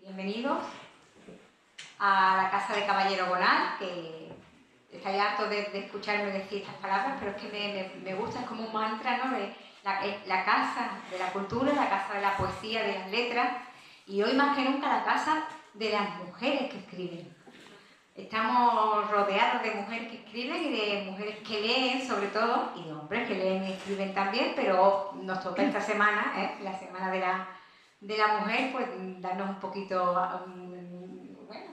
Bienvenidos a la casa de Caballero Bonal, que estáis hartos de escucharme decir estas palabras, pero es que me gusta, es como un mantra, ¿no? De la casa de la cultura, la casa de la poesía, de las letras, y hoy más que nunca la casa de las mujeres que escriben. Estamos rodeados de mujeres que escriben y de mujeres que leen, sobre todo, y de hombres que leen y escriben también, pero nos toca esta semana, la semana de la mujer, pues darnos un poquito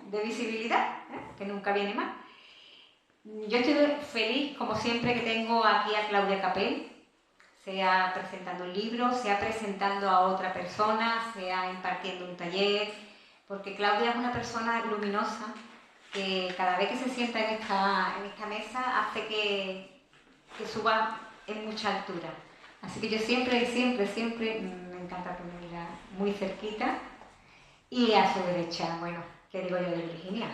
de visibilidad, que nunca viene mal. Yo estoy feliz, como siempre, que tengo aquí a Claudia Capel, sea presentando un libro, sea presentando a otra persona, sea impartiendo un taller, porque Claudia es una persona luminosa que cada vez que se sienta en esta mesa hace que suba en mucha altura. Así que yo siempre me encanta tenerla muy cerquita. Y a su derecha, bueno, ¿qué digo yo de Virginia?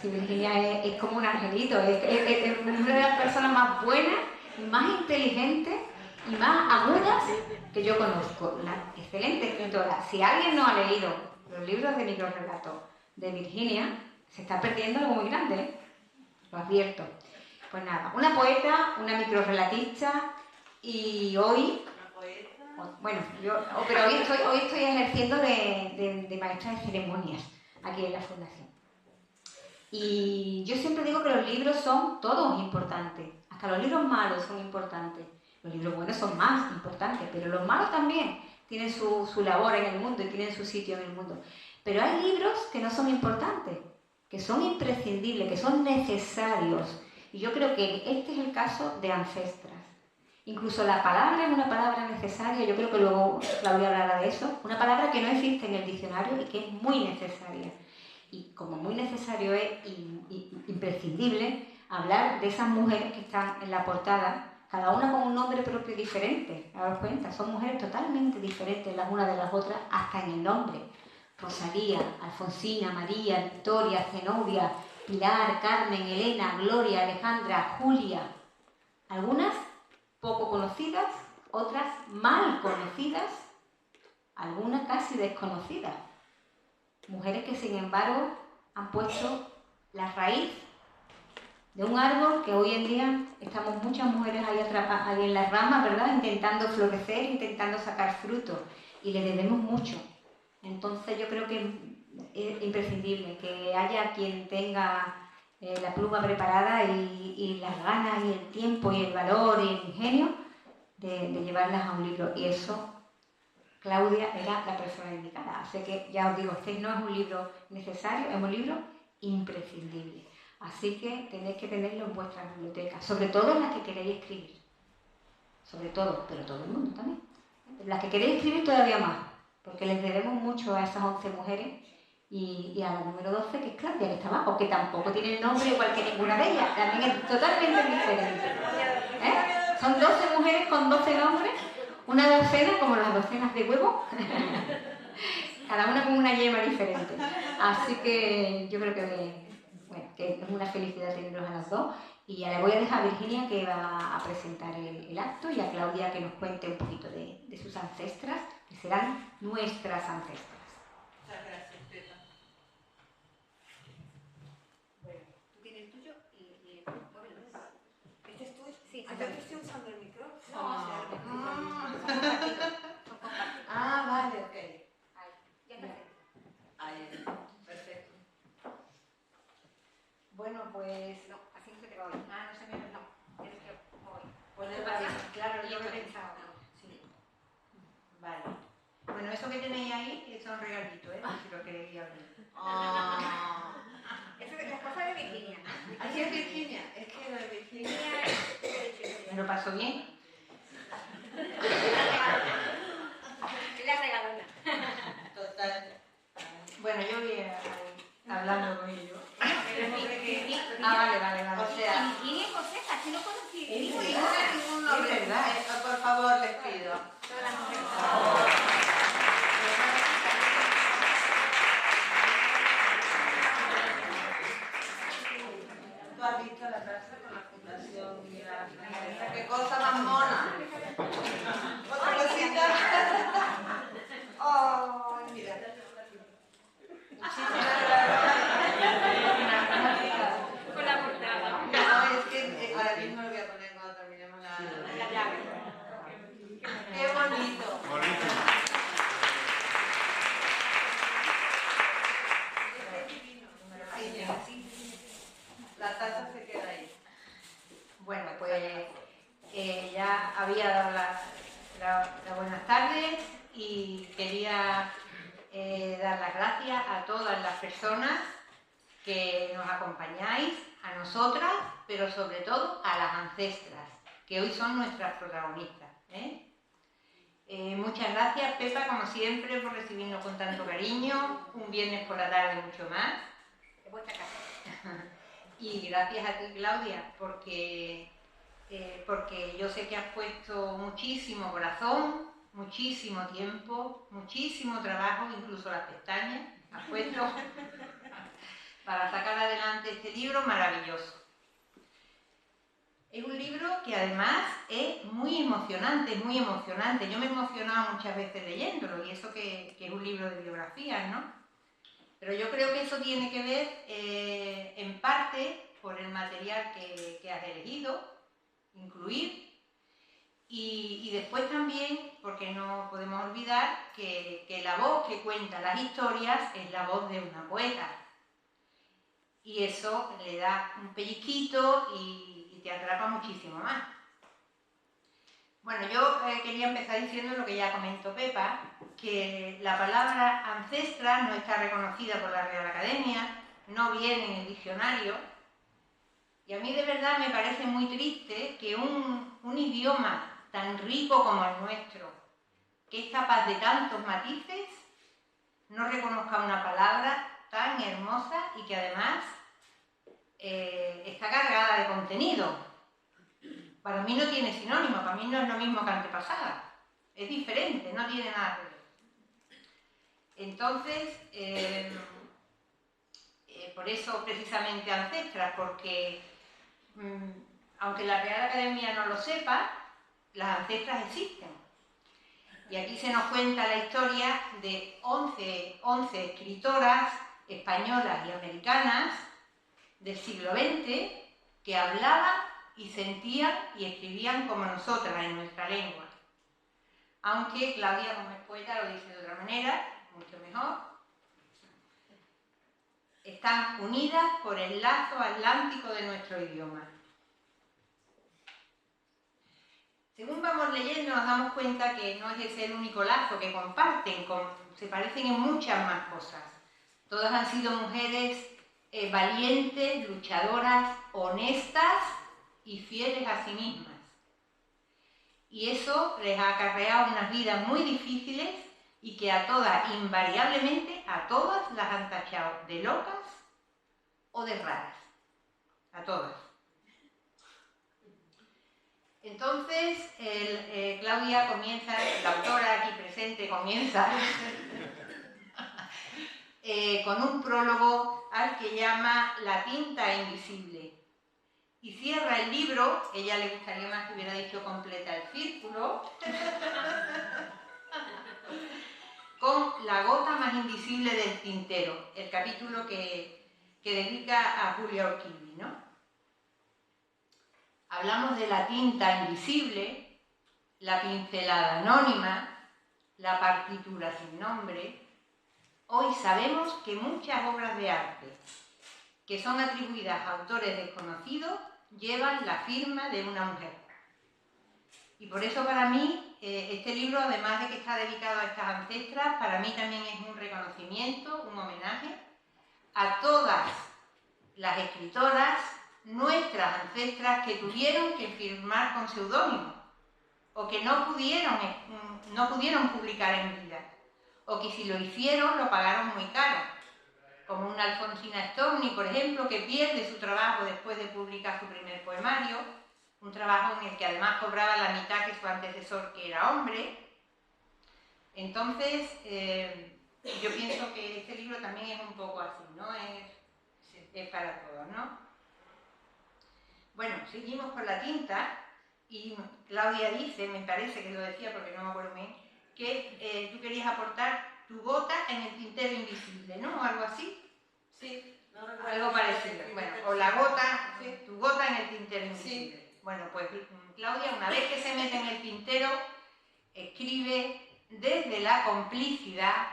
Si Virginia es como un angelito, es una de las personas más buenas, más inteligentes y más agudas que yo conozco. Una excelente escritora. Si alguien no ha leído los libros de microrrelato de Virginia, se está perdiendo algo muy grande, ¿eh? Lo advierto. Pues nada, una poeta, una microrrelatista y hoy... Bueno, pero hoy estoy ejerciendo de maestra de ceremonias aquí en la Fundación. Y yo siempre digo que los libros son todos importantes. Hasta los libros malos son importantes. Los libros buenos son más importantes, pero los malos también tienen su labor en el mundo y tienen su sitio en el mundo. Pero hay libros que no son importantes, que son imprescindibles, que son necesarios. Y yo creo que este es el caso de Ancestras. Incluso la palabra es una palabra necesaria, yo creo que luego Claudia hablará de eso, una palabra que no existe en el diccionario y que es muy necesaria. Y como muy necesario es imprescindible hablar de esas mujeres que están en la portada, cada una con un nombre propio diferente, daros cuenta, son mujeres totalmente diferentes las unas de las otras, hasta en el nombre. Rosalía, Alfonsina, María, Victoria, Zenobia, Pilar, Carmen, Elena, Gloria, Alejandra, Julia. Algunas poco conocidas, otras mal conocidas, algunas casi desconocidas. Mujeres que, sin embargo, han puesto la raíz de un árbol que hoy en día estamos muchas mujeres ahí atrapadas, ahí en las ramas, ¿verdad? Intentando florecer, intentando sacar fruto. Y le debemos mucho. Entonces yo creo que es imprescindible que haya quien tenga la pluma preparada y las ganas y el tiempo y el valor y el ingenio de llevarlas a un libro. Y eso, Claudia era la persona indicada. Así que ya os digo, este no es un libro necesario, es un libro imprescindible. Así que tenéis que tenerlo en vuestras bibliotecas, sobre todo en las que queréis escribir. Sobre todo, pero todo el mundo también. Las que queréis escribir todavía más, porque les debemos mucho a esas 11 mujeres y a la número 12, que es Claudia, que está abajo, que tampoco tiene el nombre igual que ninguna de ellas, también es totalmente diferente. Son 12 mujeres con 12 nombres, una docena como las docenas de huevo, cada una con una yema diferente. Así que yo creo que es una felicidad tenerlos a las dos. Y ya le voy a dejar a Virginia que va a presentar el acto y a Claudia que nos cuente un poquito de sus ancestras, que serán nuestras ancestras. Muchas gracias, Pepa. Bueno, tú tienes el tuyo y muévelo. ¿Este es tuyo? Sí, yo te estoy usando el micrófono. Vale, ok. Ahí, ya está. Ahí, perfecto. Bueno, pues no, así no se te va a oír. No se me oye, no. Tienes que mover. Poner para Claro, y yo esto he pensado. Sí. Vale. Bueno, eso que tenéis ahí son regalitos, si lo queréis abrir. Eso es la cosa de Virginia. Así es Virginia. Es que lo de Virginia ¿Me lo paso bien? Es la regalona. total. Bueno, yo voy hablando con ellos. Vale. O sea, Virginia y Josefa, que no conocí. ningún nombre. Es verdad. Por favor, les pido. Todas las mujeres. ¿Tú has visto la casa con la fundación y la finalidad? ¡Qué cosa más mona! Otra cosita. Oh, mira. dar las gracias a todas las personas que nos acompañáis, a nosotras, pero sobre todo a las ancestras, que hoy son nuestras protagonistas. Muchas gracias, Pepa, como siempre, por recibirnos con tanto cariño, un viernes por la tarde mucho más. De vuestra casa. Y gracias a ti, Claudia, porque yo sé que has puesto muchísimo corazón, muchísimo tiempo, muchísimo trabajo, incluso las pestañas, has puesto para sacar adelante este libro maravilloso. Es un libro que además es muy emocionante, es muy emocionante. Yo me he emocionado muchas veces leyéndolo, y eso que es un libro de biografías, ¿no? Pero yo creo que eso tiene que ver en parte por el material que has elegido incluir, y después también porque no podemos olvidar que la voz que cuenta las historias es la voz de una poeta, y eso le da un pellizquito y te atrapa muchísimo más. Bueno, yo quería empezar diciendo lo que ya comentó Pepa, que la palabra ancestra no está reconocida por la Real Academia, no viene en el diccionario, y a mí de verdad me parece muy triste que un idioma tan rico como el nuestro, que es capaz de tantos matices, no reconozca una palabra tan hermosa y que además está cargada de contenido. Para mí no tiene sinónimo, para mí no es lo mismo que antepasada, es diferente, no tiene nada que ver. Entonces, por eso precisamente ancestras, porque aunque la Real Academia no lo sepa, las ancestras existen. Y aquí se nos cuenta la historia de 11 escritoras españolas y americanas del siglo XX que hablaban y sentían y escribían como nosotras en nuestra lengua. Aunque Claudia, como es poeta, lo dice de otra manera, mucho mejor. Están unidas por el lazo atlántico de nuestro idioma. Según vamos leyendo nos damos cuenta que no es ese el único lazo que comparten, se parecen en muchas más cosas. Todas han sido mujeres valientes, luchadoras, honestas y fieles a sí mismas. Y eso les ha acarreado unas vidas muy difíciles y que a todas, invariablemente, a todas las han tachado de locas o de raras. A todas. Entonces, Claudia comienza, la autora aquí presente comienza con un prólogo al que llama La tinta invisible. Y cierra el libro, ella le gustaría más que hubiera dicho completa el círculo, con La gota más invisible del tintero, el capítulo que dedica a Julia Orquídez, ¿no? Hablamos de la tinta invisible, la pincelada anónima, la partitura sin nombre. Hoy sabemos que muchas obras de arte que son atribuidas a autores desconocidos llevan la firma de una mujer. Y por eso para mí este libro, además de que está dedicado a estas ancestras, para mí también es un reconocimiento, un homenaje a todas las escritoras, nuestras ancestras, que tuvieron que firmar con seudónimo o que no pudieron publicar en vida, o que si lo hicieron lo pagaron muy caro, como una Alfonsina Storni, por ejemplo, que pierde su trabajo después de publicar su primer poemario, un trabajo en el que además cobraba la mitad que su antecesor, que era hombre. Entonces, yo pienso que este libro también es un poco así, ¿no? Es para todos, ¿no? Bueno, seguimos con la tinta, y Claudia dice, me parece que lo decía porque no me acuerdo bien, que tú querías aportar tu gota en el tintero invisible, ¿no? O algo así. Sí, no algo parecido. Bueno, o la gota, sí, tu gota en el tintero invisible. Sí. Bueno, pues Claudia, una vez que se mete en el tintero, escribe desde la complicidad,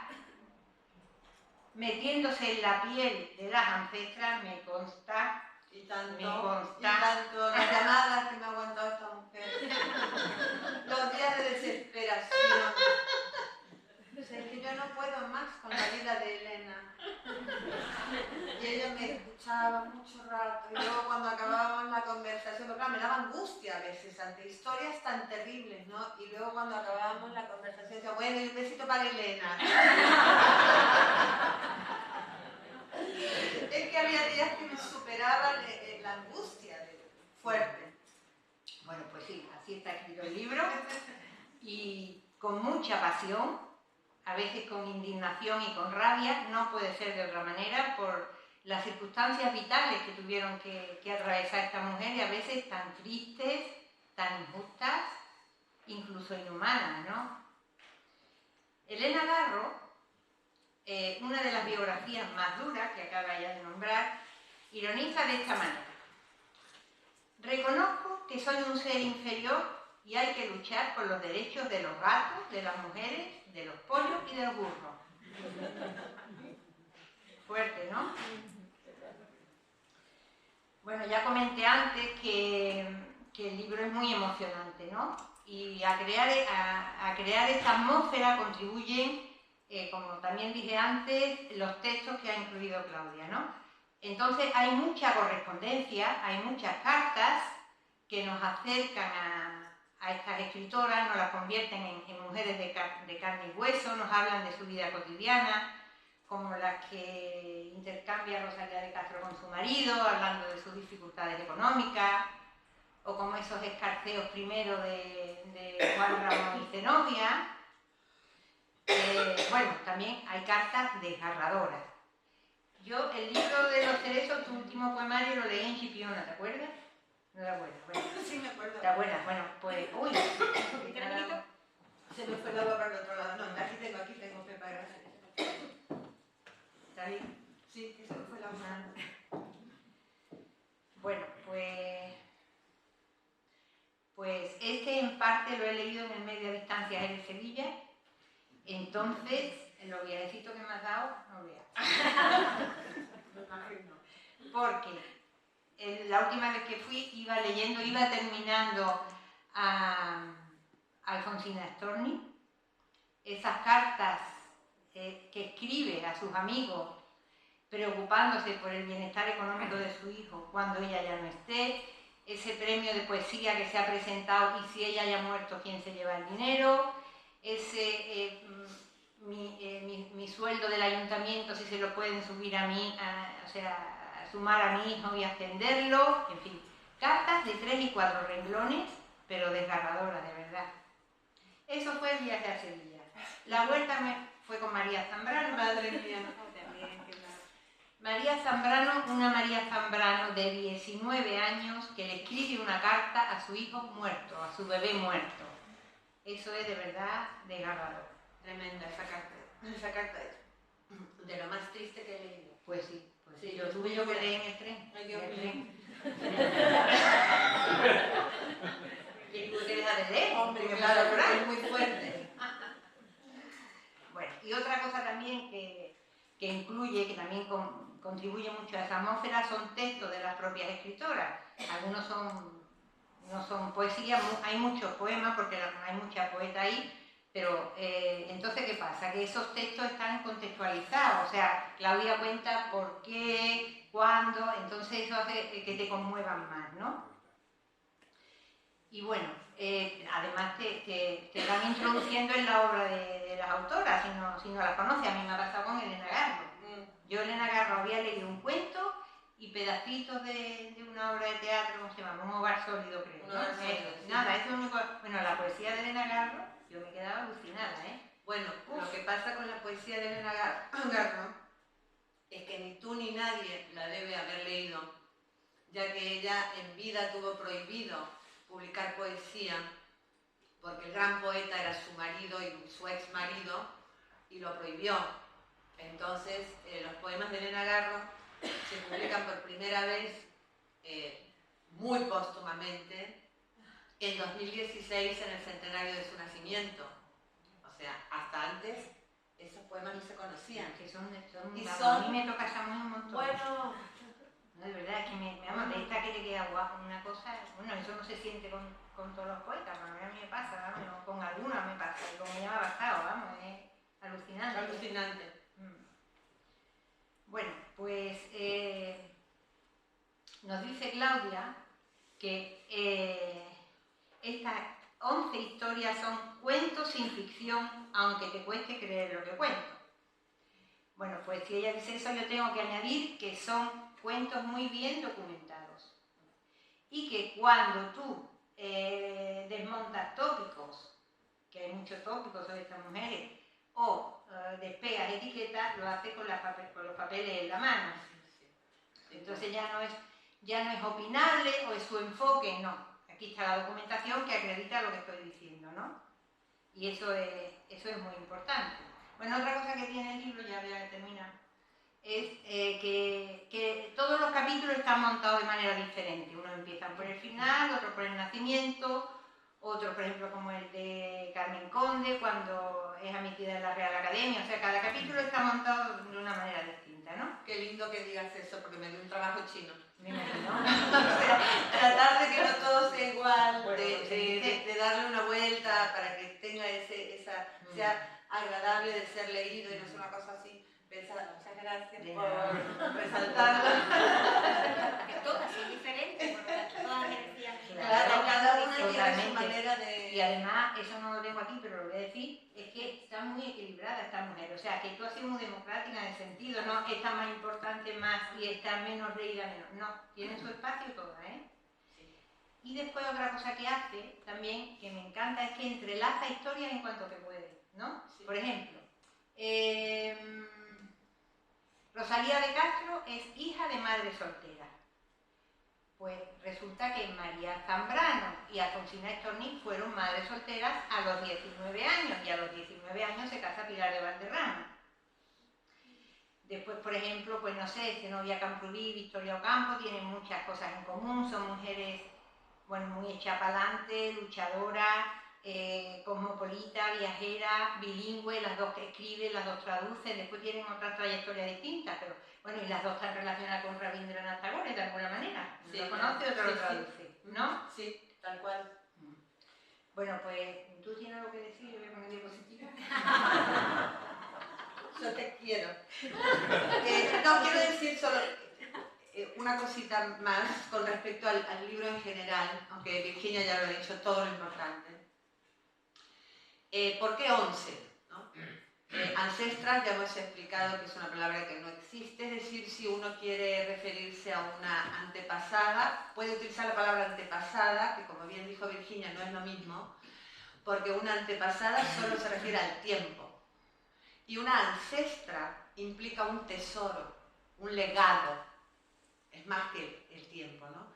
metiéndose en la piel de las ancestras, me consta. Y tanto las llamadas que me ha aguantado esta mujer. Los días de desesperación. O sea, es que yo no puedo más con la vida de Elena. Y ella me escuchaba mucho rato, y luego cuando acabábamos la conversación, porque claro, me daba angustia a veces ante historias tan terribles, ¿no? Y luego cuando acabábamos la conversación, decía, bueno, y un besito para Elena. Es que había días que me superaban la angustia fuerte. Bueno, pues sí, así está escrito el libro, y con mucha pasión, a veces con indignación y con rabia, no puede ser de otra manera, por las circunstancias vitales que tuvieron que atravesar esta mujer, y a veces tan tristes, tan injustas, incluso inhumanas, ¿no? Elena Garro, una de las biografías más duras que acaba ya de nombrar, ironiza de esta manera: reconozco que soy un ser inferior y hay que luchar por los derechos de los gatos, de las mujeres, de los pollos y de los burros. Fuerte, ¿no? Bueno, ya comenté antes que el libro es muy emocionante, ¿no? Y a crear esta atmósfera contribuyen, como también dije antes, los textos que ha incluido Claudia, ¿no? Entonces hay mucha correspondencia, hay muchas cartas que nos acercan a estas escritoras, nos las convierten en mujeres de carne y hueso, nos hablan de su vida cotidiana, como las que intercambia Rosalía de Castro con su marido, hablando de sus dificultades económicas, o como esos escarceos primero de Juan Ramón y Zenobia. Bueno, también hay cartas desgarradoras. Yo el libro de los cerezos, tu último poemario, lo leí en Chipiona, ¿te acuerdas? ¿No te acuerdas? Bueno, Sí, me acuerdo. ¿te acuerdas? Bueno, pues... ¡Uy! Se me fue el agua para el otro lado. No, aquí tengo, Pepa, gracias. ¿Está bien? Sí, que se me fue el agua. Bueno, pues este en parte lo he leído en el Media Distancia de Sevilla, entonces los viajecitos que me has dado, no veas. Me imagino. Porque la última vez que fui iba leyendo, iba terminando a Alfonsina Storni, esas cartas que escribe a sus amigos preocupándose por el bienestar económico de su hijo cuando ella ya no esté, ese premio de poesía que se ha presentado y si ella haya muerto, ¿quién se lleva el dinero? Ese, mi sueldo del ayuntamiento, si se lo pueden subir a mí, o sea, sumar a mi hijo y ascenderlo, en fin, cartas de 3 y 4 renglones, pero desgarradoras, de verdad. Eso fue el viaje a Sevilla. La vuelta fue con María Zambrano. Madre mía, también, que María Zambrano, una María Zambrano de 19 años que le escribe una carta a su hijo muerto, a su bebé muerto. Eso es de verdad desgarrador. tremenda esa carta es de lo más triste que he leído. Pues sí, Sí, lo tuve yo que leer en el tren. Ay, Dios en el mío. tren. ¿Y tú te dejas de leer? Hombre, Porque claro, pasa por pero ahí. es muy fuerte. Bueno, y otra cosa también que incluye, que también contribuye mucho a esa atmósfera, son textos de las propias escritoras. Algunos no son poesía, hay muchos poemas porque hay mucha poeta ahí, pero entonces ¿qué pasa? Que esos textos están contextualizados, o sea, Claudia cuenta por qué, cuándo, entonces eso hace que te conmuevan más, ¿no? Y bueno, además te van introduciendo en la obra de las autoras, si no las conoces. A mí me ha pasado con Elena Garro. Yo, Elena Garro, había leído un cuento y pedacitos de una obra de teatro, ¿cómo se llama? Un hogar sólido, creo. Un hogar sólido, Eso, sí. nada, eso es lo único. Bueno, la poesía de Elena Garro, yo me he quedado alucinada, ¿eh? Bueno, lo que pasa con la poesía de Elena Garro es que ni tú ni nadie la debe haber leído, ya que ella en vida tuvo prohibido publicar poesía porque el gran poeta era su marido y su ex marido y lo prohibió. Entonces los poemas de Elena Garro se publican por primera vez muy póstumamente en 2016 en el centenario de su nacimiento. O sea, hasta antes esos poemas no se conocían. Que son Y a mí me toca esa un montón. Bueno, no, de verdad, es que de esta que te queda guapo, una cosa, bueno, eso no se siente con todos los poetas, pero a mí me pasa, vamos, con algunos me pasa, y como ya me ha pasado, vamos, Alucinante. Alucinante. Bueno, pues nos dice Claudia que estas 11 historias son cuentos sin ficción, aunque te cueste creer lo que cuento. Bueno, pues si ella dice eso, yo tengo que añadir que son cuentos muy bien documentados. Y que cuando tú desmontas tópicos, que hay muchos tópicos sobre estas mujeres, o despegas etiquetas, lo hace con los papeles en la mano. Entonces ya no es opinable o es su enfoque, no. Aquí está la documentación que acredita lo que estoy diciendo, ¿no? Y eso es muy importante. Bueno, otra cosa que tiene el libro, ya voy a terminar, es que todos los capítulos están montados de manera diferente. Unos empiezan por el final, otros por el nacimiento, otro, por ejemplo, como el de Carmen Conde, cuando es admitida en la Real Academia. O sea, cada capítulo está montado de una manera distinta, ¿no? Qué lindo que digas eso, porque me dio un trabajo chino. Me imagino. O sea, tratar de que no todo sea igual, Bueno, de darle una vuelta para que tenga sea agradable de ser leído y no sea una cosa así. Muchas gracias por resaltarlo. Que todas son diferentes, por lo tanto todas merecían. Claro, cada una tiene su Totalmente. manera de... Y además, eso no lo tengo aquí, pero lo voy a decir, es que están muy equilibradas estas mujeres. O sea, que tú has sido muy democrática en el sentido, no esta más importante más y esta menos leída menos. No, tienen su espacio todas, ¿eh? Y después otra cosa que hace también, que me encanta, es que entrelaza historias en cuanto que puede, ¿no? Sí. Por ejemplo, Rosalía de Castro es hija de madre soltera. Pues resulta que María Zambrano y Alfonsina Estorniz fueron madres solteras a los 19 años y a los 19 años se casa Pilar de Valderrama. Después, por ejemplo, pues no sé, Zenobia Camprubí, Victoria Ocampo tienen muchas cosas en común, son mujeres, bueno, muy hechas para adelante, luchadoras, cosmopolita, viajera, bilingüe, las dos que escriben, las dos traducen, después tienen otras trayectorias distintas, pero bueno, y las dos están relacionadas con Rabindranath Tagore de alguna manera. Sí, Lo conoce, otro sí, lo traduce, ¿no? Sí, tal cual. Bueno, pues tú tienes algo que decir, yo voy a poner diapositiva. Yo te quiero. No, quiero decir solo una cosita más con respecto al libro en general, aunque Virginia ya lo ha dicho, todo lo importante. ¿Por qué 11? ¿No? Ancestras ya hemos explicado que es una palabra que no existe, es decir, si uno quiere referirse a una antepasada, puede utilizar la palabra antepasada, que como bien dijo Virginia no es lo mismo, porque una antepasada solo se refiere al tiempo. Y una ancestra implica un tesoro, un legado, es más que el tiempo, ¿no?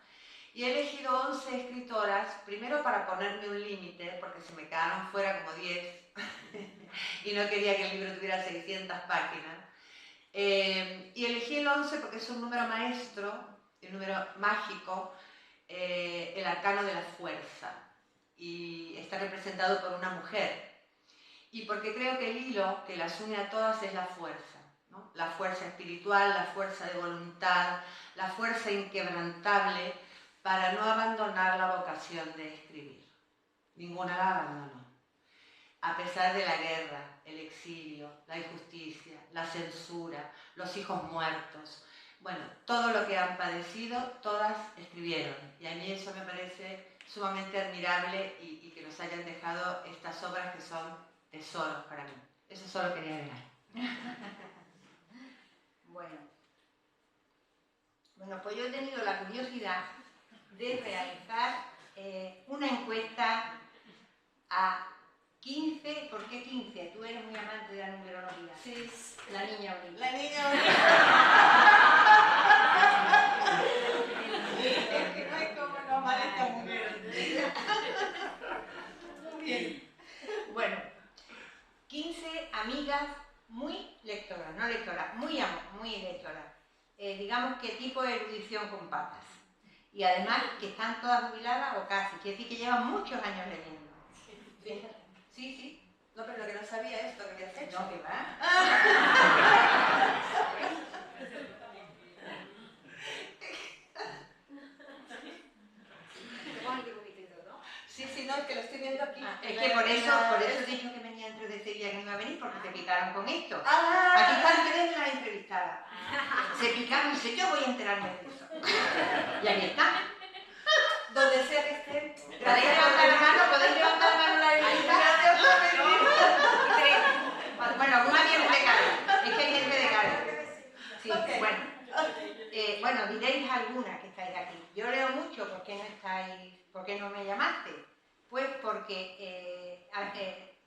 Y he elegido 11 escritoras, primero para ponerme un límite, porque se me quedaron fuera como 10, y no quería que el libro tuviera 600 páginas. Y elegí el 11 porque es un número maestro, un número mágico, el arcano de la fuerza, y está representado por una mujer. Y porque creo que el hilo que las une a todas es la fuerza, ¿no? La fuerza espiritual, la fuerza de voluntad, la fuerza inquebrantable para no abandonar la vocación de escribir. Ninguna la abandonó. A pesar de la guerra, el exilio, la injusticia, la censura, los hijos muertos, bueno, todo lo que han padecido, todas escribieron. Y a mí eso me parece sumamente admirable y que nos hayan dejado estas obras que son tesoros para mí. Eso solo quería agregar. Bueno, pues yo he tenido la curiosidad de realizar una encuesta a 15, ¿por qué 15? Tú eres muy amante de la numerología. Sí. La niña Olivia. La niña Olivia. Es que no hay como no amar a esta mujer. Muy bien. Bueno, 15 amigas muy lectoras, no lectoras, muy lectoras. Digamos que tipo de erudición con patas. Y además que están todas jubiladas o casi, quiere decir que llevan muchos años leyendo. Sí. No, pero lo que no sabía esto que habías hecho. No, que va. Sí, no, es que lo estoy viendo aquí. Es que por eso he dicho que venía dentro de ese día que me iba a venir, porque te picaron sala. Se picaron y dice, yo voy a enterarme de eso. Y aquí está. Donde sea que estén. ¿Podéis levantar la mano? ¿Podéis levantar la mano la Evelita? Bueno, alguna viene de cara. Es que hay gente de cara. Sí, bueno. Bueno, diréis alguna que estáis aquí. Yo leo mucho, ¿por qué no estáis? ¿Por qué no me llamaste? Pues porque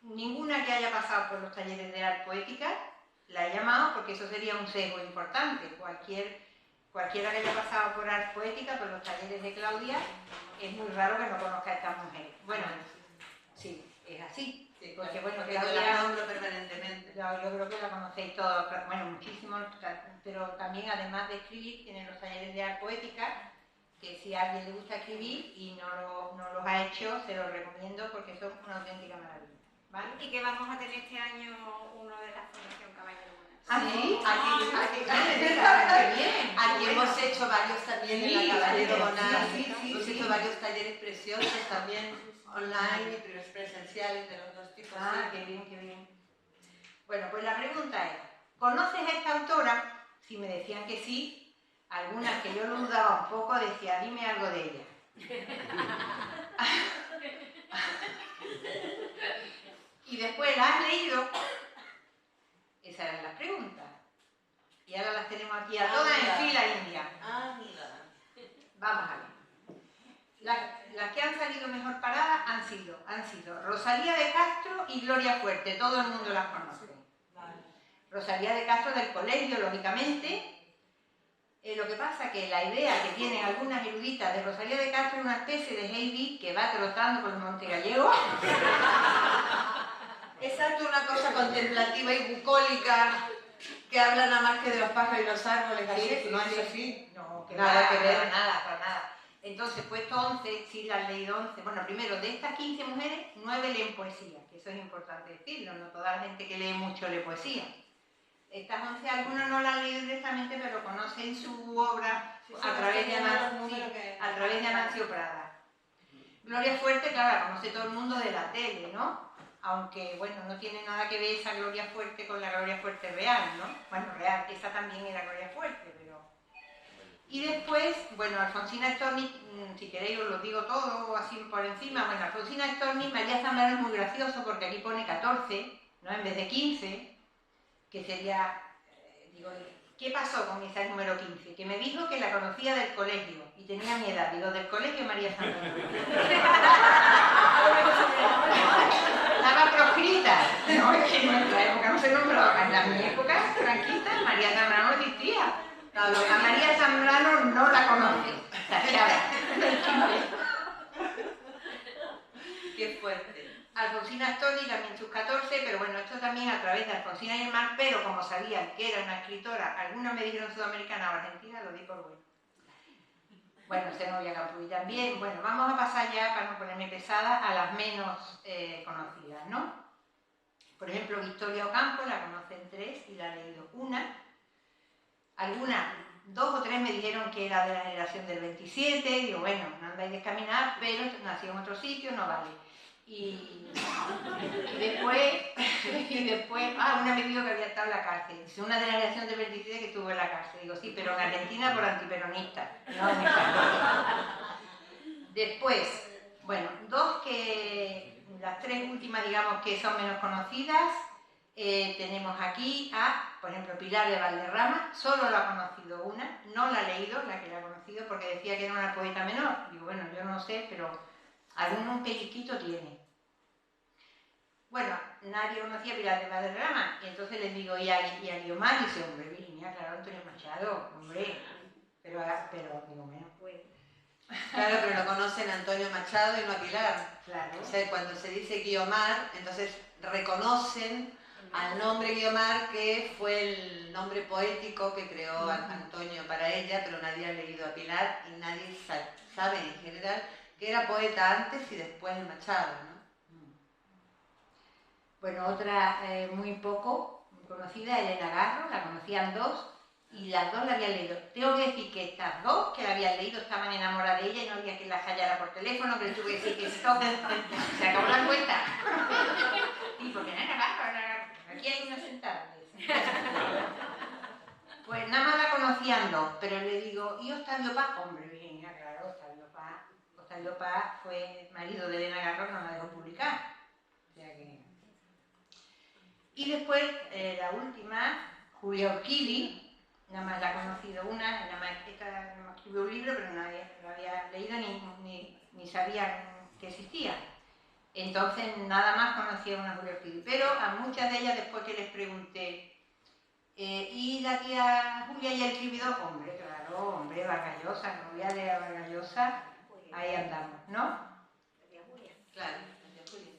ninguna que haya pasado por los talleres de arte poética la he llamado, porque eso sería un sesgo importante. Cualquiera que haya pasado por arte poética, por los talleres de Claudia, es muy raro que no conozca a estas mujeres. Bueno, sí, es así. Porque bueno, yo la nombro permanentemente. Yo creo que la conocéis todos, bueno, muchísimo, pero también además de escribir, tienen los talleres de arte poética, que si a alguien le gusta escribir y no los ha hecho, se los recomiendo porque son una auténtica maravilla. ¿Vale? Y que vamos a tener este año uno de la Fundación Caballero Bonal. ¿Ah, sí? Aquí hemos hecho varios también en la Caballero Bonal. Sí. Hemos hecho varios talleres preciosos también, online y presenciales de los dos tipos. Ah, qué bien, qué bien. Bueno, pues la pregunta es, ¿conoces a esta autora? Si me decían que sí, algunas que yo lo dudaba un poco, decía, dime algo de ella. Y después, ¿la has leído? Esas eran las preguntas. Y ahora las tenemos aquí a todas en fila india. Vamos a ver. Las que han salido mejor paradas han sido Rosalía de Castro y Gloria Fuerte, todo el mundo las conoce. Rosalía de Castro del colegio, lógicamente. Lo que pasa es que la idea que tienen algunas eruditas de Rosalía de Castro es una especie de Heidi que va trotando por el Monte Gallego. Exacto, una cosa contemplativa y bucólica que habla nada más que de los pájaros y los árboles. Sí, ¿No es así? No, que nada que ver. Para nada. Entonces, puesto 11, sí las han leído 11. Bueno, primero, de estas 15 mujeres, 9 leen poesía, que eso es importante decirlo, no toda la gente que lee mucho lee poesía. Estas 11, algunas no las han leído directamente, pero conocen su obra a través de Amancio Prada. Gloria Fuerte, claro, la conoce todo el mundo de la tele, ¿no? Aunque, bueno, no tiene nada que ver esa Gloria Fuerte con la Gloria Fuerte real, ¿no? Bueno, real, esa también era Gloria Fuerte, pero... Y después, bueno, Alfonsina Storni, si queréis os lo digo todo así por encima. Bueno, Alfonsina Storni, María Zambrano es muy gracioso porque aquí pone 14, ¿no? En vez de 15, que sería, digo, ¿qué pasó con esa número 15? Que me dijo que la conocía del colegio y tenía mi edad, digo, del colegio María Zambrano. Estaba proscrita. No, es que en nuestra época no se nombraba, en mi época franquista María Zambrano no existía. A María Zambrano no la conoce. Qué fuerte. Alfonsina Storni también sus 14, pero bueno, esto también a través de Alfonsina y el Mar, pero como sabían que era una escritora, algunas me dijeron sudamericana o argentina, lo di por bueno. Bueno, Zenobia Campuy también. Bueno, vamos a pasar ya, para no ponerme pesada, a las menos conocidas, ¿no? Por ejemplo, Victoria Ocampo, la conocen 3 y la he leído una. Algunas, 2 o 3 me dijeron que era de la generación del 27, digo, bueno, no andáis descaminadas, pero nació en otro sitio, no vale. Y después, una me dijo que había estado en la cárcel. Es una de la generación del 27 que estuvo en la cárcel. Digo, sí, pero en Argentina por antiperonista, no en España. Después, bueno, 2 que, las 3 últimas, digamos, que son menos conocidas. Tenemos aquí a, por ejemplo, Pilar de Valderrama, solo la ha conocido una, no la ha leído, la que la ha conocido, porque decía que era una poeta menor. Digo, bueno, yo no sé, pero algún pellizquito tiene. Bueno, nadie conocía a Pilar de Valderrama, y entonces les digo, ¿y a Guiomar? Y dice, hombre, Virginia, claro, Antonio Machado, hombre, pero digo, bueno, pues... Claro, pero lo conocen a Antonio Machado y no a Pilar. Claro. O sea, cuando se dice Guiomar, entonces reconocen al nombre Guiomar, que fue el nombre poético que creó Antonio para ella, pero nadie ha leído a Pilar y nadie sabe en general que era poeta antes y después de Machado, ¿no? Bueno, otra muy poco conocida, Elena Garro, la conocían 2 y las 2 la habían leído. Tengo que decir que estas 2 que la habían leído estaban enamoradas de ella y no había que la hallara por teléfono, que les tuve que decir que stop, se acabó la cuenta. Y porque Elena Garro, aquí hay una sentada. conocían dos, pero le digo, ¿y Octavio Paz? Hombre, Virginia, claro, Octavio Paz fue marido de Elena Garro, no la dejó publicar. O sea que... Y después, la última, Julia Orquili, nada más la he conocido una, nada más escribió un libro, pero no lo había leído ni sabía que existía. Entonces, nada más conocía a una Julia Orquili. Pero a muchas de ellas, después que les pregunté, y la tía Julia y el escribidor, hombre, claro, hombre, Vargas Llosa, novia de Vargas Llosa, ahí andamos, ¿no? Claro, la tía Julia.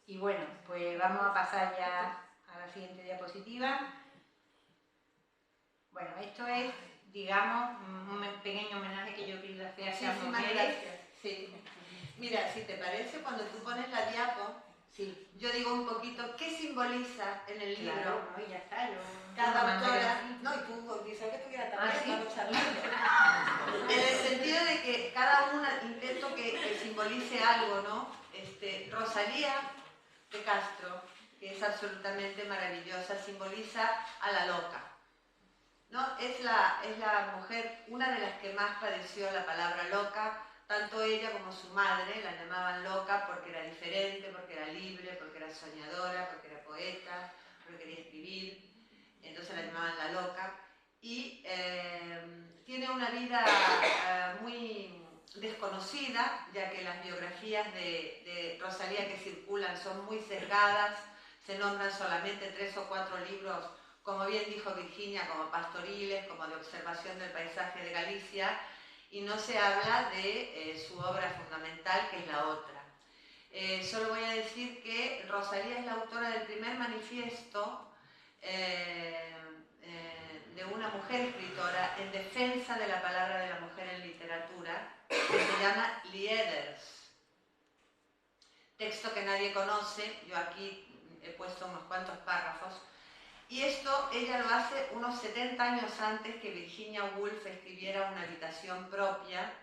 Y bueno, pues vamos a pasar ya a la siguiente diapositiva. Bueno, esto es, digamos, un pequeño homenaje que yo he querido hacer a esas Muchísimas mujeres. gracias. Sí. Mira, si te parece, cuando tú pones la diapo, Sí, yo digo un poquito qué simboliza en el libro claro, ¿no? Y ya está. cada autora. No, y tú dices que tuviera también, ¿sí? estamos charlando. En el sentido de que cada una intento que simbolice algo, ¿no? Rosalía de Castro, que es absolutamente maravillosa, simboliza a la loca. ¿No? Es la mujer, una de las que más padeció la palabra loca, tanto ella como su madre la llamaban loca porque era diferente, porque era libre, porque era soñadora, porque era poeta, porque quería escribir, entonces la llamaban la loca. Y tiene una vida muy desconocida, ya que las biografías de Rosalía que circulan son muy sesgadas, se nombran solamente 3 o 4 libros, como bien dijo Virginia, como pastoriles, como de observación del paisaje de Galicia, y no se habla de su obra fundamental, que es la otra. Solo voy a decir que Rosalía es la autora del primer manifiesto de una mujer escritora en defensa de la palabra de la mujer en literatura, que se llama Lieders. Texto que nadie conoce, yo aquí he puesto unos cuantos párrafos. Y esto ella lo hace unos 70 años antes que Virginia Woolf escribiera Una habitación propia,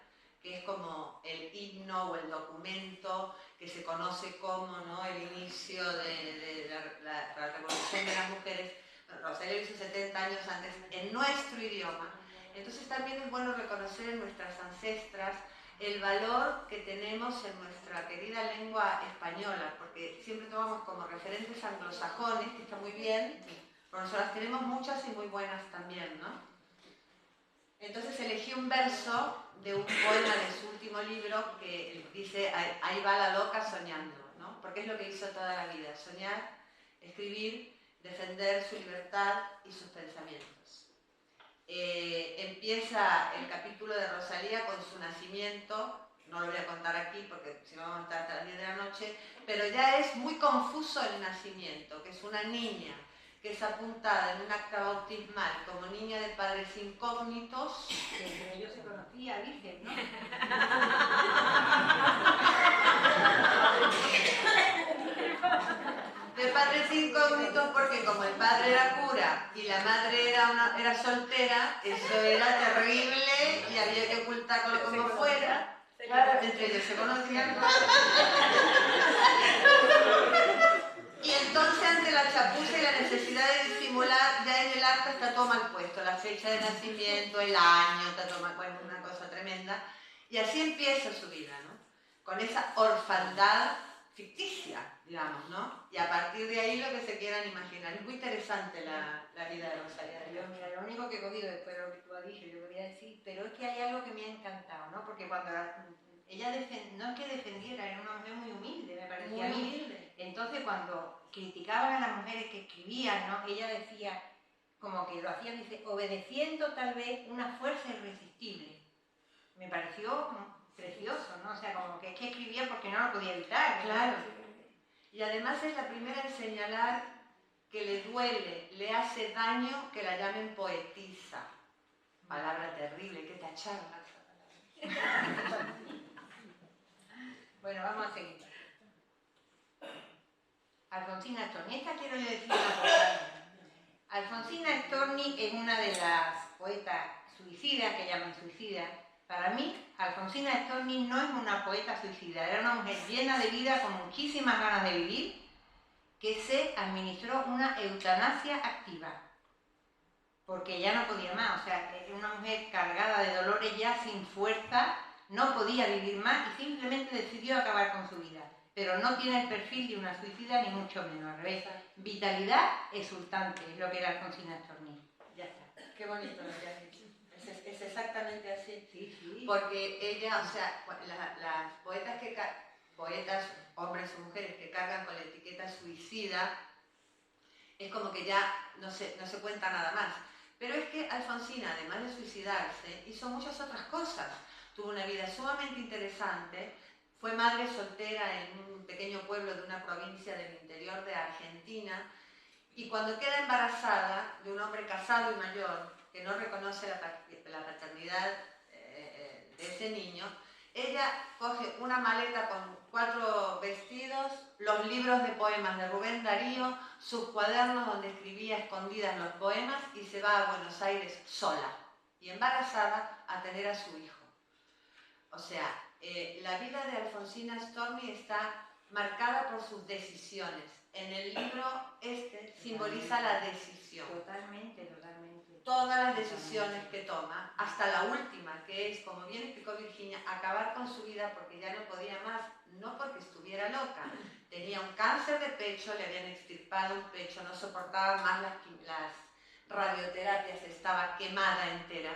que es como el himno o el documento que se conoce como, ¿no?, el inicio de la revolución de las mujeres. Bueno, Rosalía lo hizo 70 años antes en nuestro idioma. Entonces también es bueno reconocer en nuestras ancestras el valor que tenemos en nuestra querida lengua española, porque siempre tomamos como referentes anglosajones, que está muy bien, pero nosotras tenemos muchas y muy buenas también, ¿no? Entonces elegí un verso de un poema de su último libro que dice: ahí va la loca soñando, ¿no? Porque es lo que hizo toda la vida: soñar, escribir, defender su libertad y sus pensamientos. Empieza el capítulo de Rosalía con su nacimiento, no lo voy a contar aquí porque si no vamos a estar hasta las 10 de la noche, pero ya es muy confuso el nacimiento, que es una niña que es apuntada en un acta bautismal como niña de padres incógnitos. Que entre ellos se conocía, dicen, ¿no? De padres incógnitos porque como el padre era cura y la madre era soltera, eso era terrible y había que ocultarlo como fuera. Claro, entre ellos se conocían. Y entonces, ante la chapuza y la necesidad de disimular, ya en el acta está todo mal puesto, la fecha de nacimiento, el año, está todo mal, bueno, una cosa tremenda. Y así empieza su vida, ¿no? Con esa orfandad ficticia, digamos, ¿no? Y a partir de ahí lo que se quieran imaginar. Es muy interesante la vida de Rosalía. Yo, mira, lo único que he cogido después de lo que tú has dicho, yo quería decir, pero es que hay algo que me ha encantado, ¿no? Porque cuando ella no es que defendiera, era una mujer muy humilde, me parecía a mí. humilde. Entonces, cuando criticaban a las mujeres que escribían, ¿no?, ella decía, como que lo hacían, dice, obedeciendo tal vez una fuerza irresistible. Me pareció precioso, ¿no? O sea, como que es que escribía porque no lo podía evitar. Claro. Y además es la primera en señalar que le duele, le hace daño que la llamen poetisa. Palabra terrible, hay que tacharla esa palabra. Bueno, vamos a seguir. Alfonsina Storni. Esta quiero yo decir una cosa. Alfonsina Storni es una de las poetas suicidas, que llaman suicidas. Para mí, Alfonsina Storni no es una poeta suicida, era una mujer llena de vida, con muchísimas ganas de vivir, que se administró una eutanasia activa. porque ya no podía más, o sea, era una mujer cargada de dolores ya, sin fuerza, no podía vivir más y simplemente decidió acabar con su vida. Pero no tiene el perfil de una suicida, ni mucho menos, al revés. Vitalidad exultante es lo que era Alfonsina Storni. Ya está. Qué bonito lo que has dicho. Es exactamente así. Sí, sí. Porque ella, o sea, las poetas poetas, hombres o mujeres que cargan con la etiqueta suicida, es como que ya no se cuenta nada más. Pero es que Alfonsina, además de suicidarse, hizo muchas otras cosas. Tuvo una vida sumamente interesante, fue madre soltera en un pequeño pueblo de una provincia del interior de Argentina, y cuando queda embarazada de un hombre casado y mayor, que no reconoce la paternidad de ese niño, ella coge una maleta con 4 vestidos, los libros de poemas de Rubén Darío, sus cuadernos donde escribía escondidas los poemas y se va a Buenos Aires sola y embarazada a tener a su hijo. O sea, la vida de Alfonsina Storni está marcada por sus decisiones. En el libro simboliza la decisión. Totalmente, totalmente. Todas las decisiones que toma, hasta la última, que es, como bien explicó Virginia, acabar con su vida porque ya no podía más, no porque estuviera loca. Tenía un cáncer de pecho, le habían extirpado un pecho, no soportaba más las radioterapias, estaba quemada entera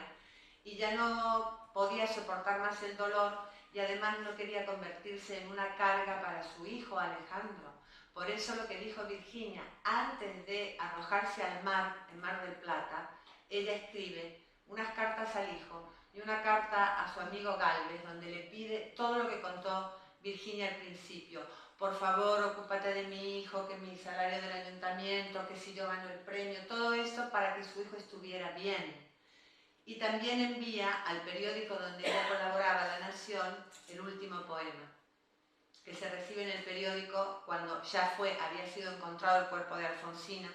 y ya no podía soportar más el dolor y además no quería convertirse en una carga para su hijo Alejandro. Por eso lo que dijo Virginia, antes de arrojarse al mar, en Mar del Plata, ella escribe unas cartas al hijo y una carta a su amigo Galvez, donde le pide todo lo que contó Virginia al principio. Por favor, ocúpate de mi hijo, que mi salario del ayuntamiento, que si yo gano el premio, todo esto para que su hijo estuviera bien. Y también envía al periódico donde ella colaboraba, La Nación, el último poema, que se recibe en el periódico cuando ya había sido encontrado el cuerpo de Alfonsina,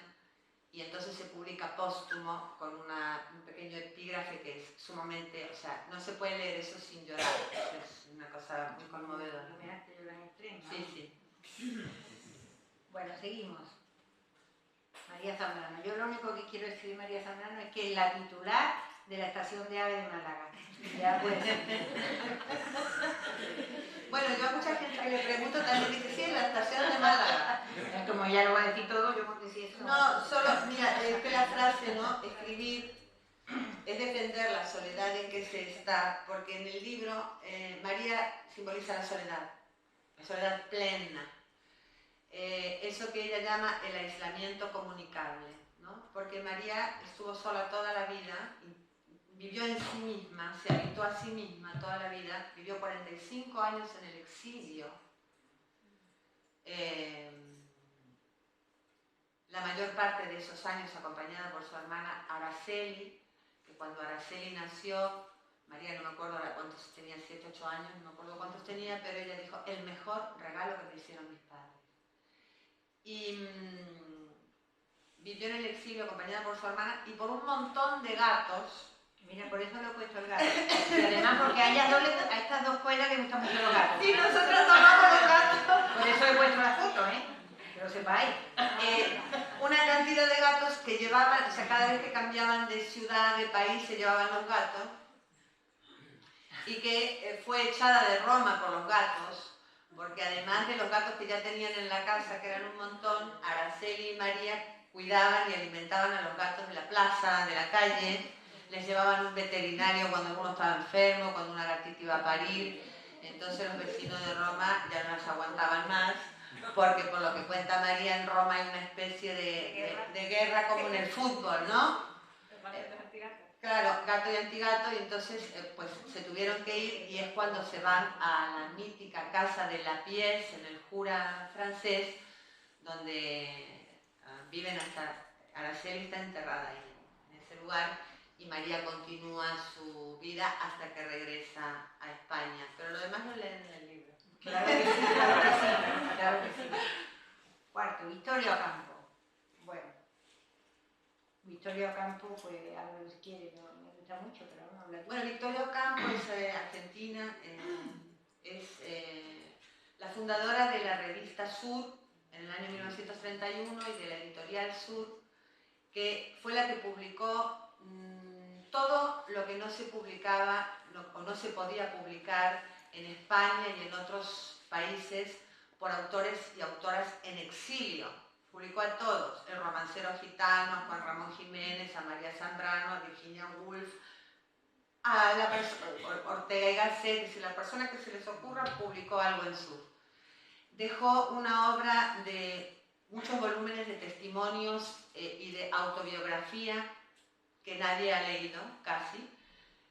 y entonces se publica póstumo con un pequeño epígrafe que es sumamente, o sea, no se puede leer eso sin llorar, es una cosa muy conmovedora. Me hace llorar en extremo. Sí, sí. Bueno, seguimos. María Zambrano. Yo lo único que quiero decir de María Zambrano es que es la titular de la estación de AVE de Málaga. Ya pues. Bueno, yo a mucha gente que le pregunto también dice, sí, en la estación de Málaga. Como ya lo voy a decir todo, yo porque si eso... No, solo, mira, es que la frase, ¿no? Escribir es defender la soledad en que se está, porque en el libro María simboliza la soledad plena. Eso que ella llama el aislamiento comunicable, ¿no? Porque María estuvo sola toda la vida, vivió en sí misma, se habitó a sí misma toda la vida, vivió 45 años en el exilio. La mayor parte de esos años acompañada por su hermana Araceli, que cuando Araceli nació, María no me acuerdo ahora cuántos tenía, 7, 8 años, no me acuerdo cuántos tenía, pero ella dijo, el mejor regalo que me hicieron mis padres. Y vivió en el exilio acompañada por su hermana y por un montón de gatos. Mira, por eso le he puesto el gato. Y además porque a estas dos cuelas les gustan mucho los gatos. Sí, nosotros amamos los gatos. Por eso he puesto la foto, ¿eh? Que lo sepáis. Una cantidad de gatos que llevaban, o sea, cada vez que cambiaban de ciudad, de país, se llevaban los gatos. Y que fue echada de Roma por los gatos, porque además de los gatos que ya tenían en la casa, que eran un montón, Araceli y María cuidaban y alimentaban a los gatos de la plaza, de la calle, les llevaban un veterinario cuando alguno estaba enfermo, cuando una gatita iba a parir. Entonces los vecinos de Roma ya no los aguantaban más, porque por lo que cuenta María, en Roma hay una especie de guerra como en el fútbol, ¿no? Claro, gato y antigato, y entonces pues se tuvieron que ir y es cuando se van a la mítica casa de Lapiés, en el Jura francés, donde viven hasta, Araceli está enterrada ahí, en ese lugar, y María continúa su vida hasta que regresa a España. Pero lo demás lo leen en el libro. Claro que sí, claro que sí, claro que sí. Cuarto, Victoria Ocampo. Bueno, Victoria Ocampo, pues a ver si quiere, no me gusta mucho, pero vamos a hablar. Bueno, Victoria Ocampo es argentina, es la fundadora de la revista Sur en el año 1931 y de la editorial Sur, que fue la que publicó todo lo que no se publicaba o no se podía publicar en España y en otros países por autores y autoras en exilio. Publicó a todos, el romancero gitano, a Juan Ramón Jiménez, a María Zambrano, a Virginia Woolf, a Ortega y Gasset, si la persona que se les ocurra publicó algo en Sur. Dejó una obra de muchos volúmenes de testimonios y de autobiografía que nadie ha leído, casi.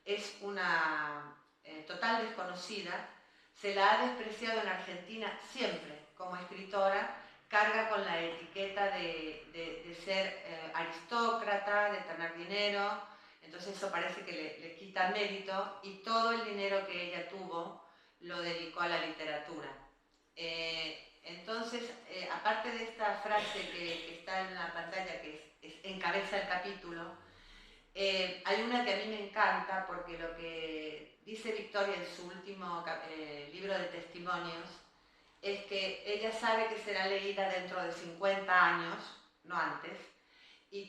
Es una total desconocida. Se la ha despreciado en Argentina siempre como escritora. Carga con la etiqueta de ser aristócrata, de tener dinero. Entonces eso parece que le quita mérito, y todo el dinero que ella tuvo lo dedicó a la literatura. Entonces, aparte de esta frase que está en la pantalla, que encabeza el capítulo, hay una que a mí me encanta, porque lo que dice Victoria en su último libro de testimonios es que ella sabe que será leída dentro de 50 años, no antes, y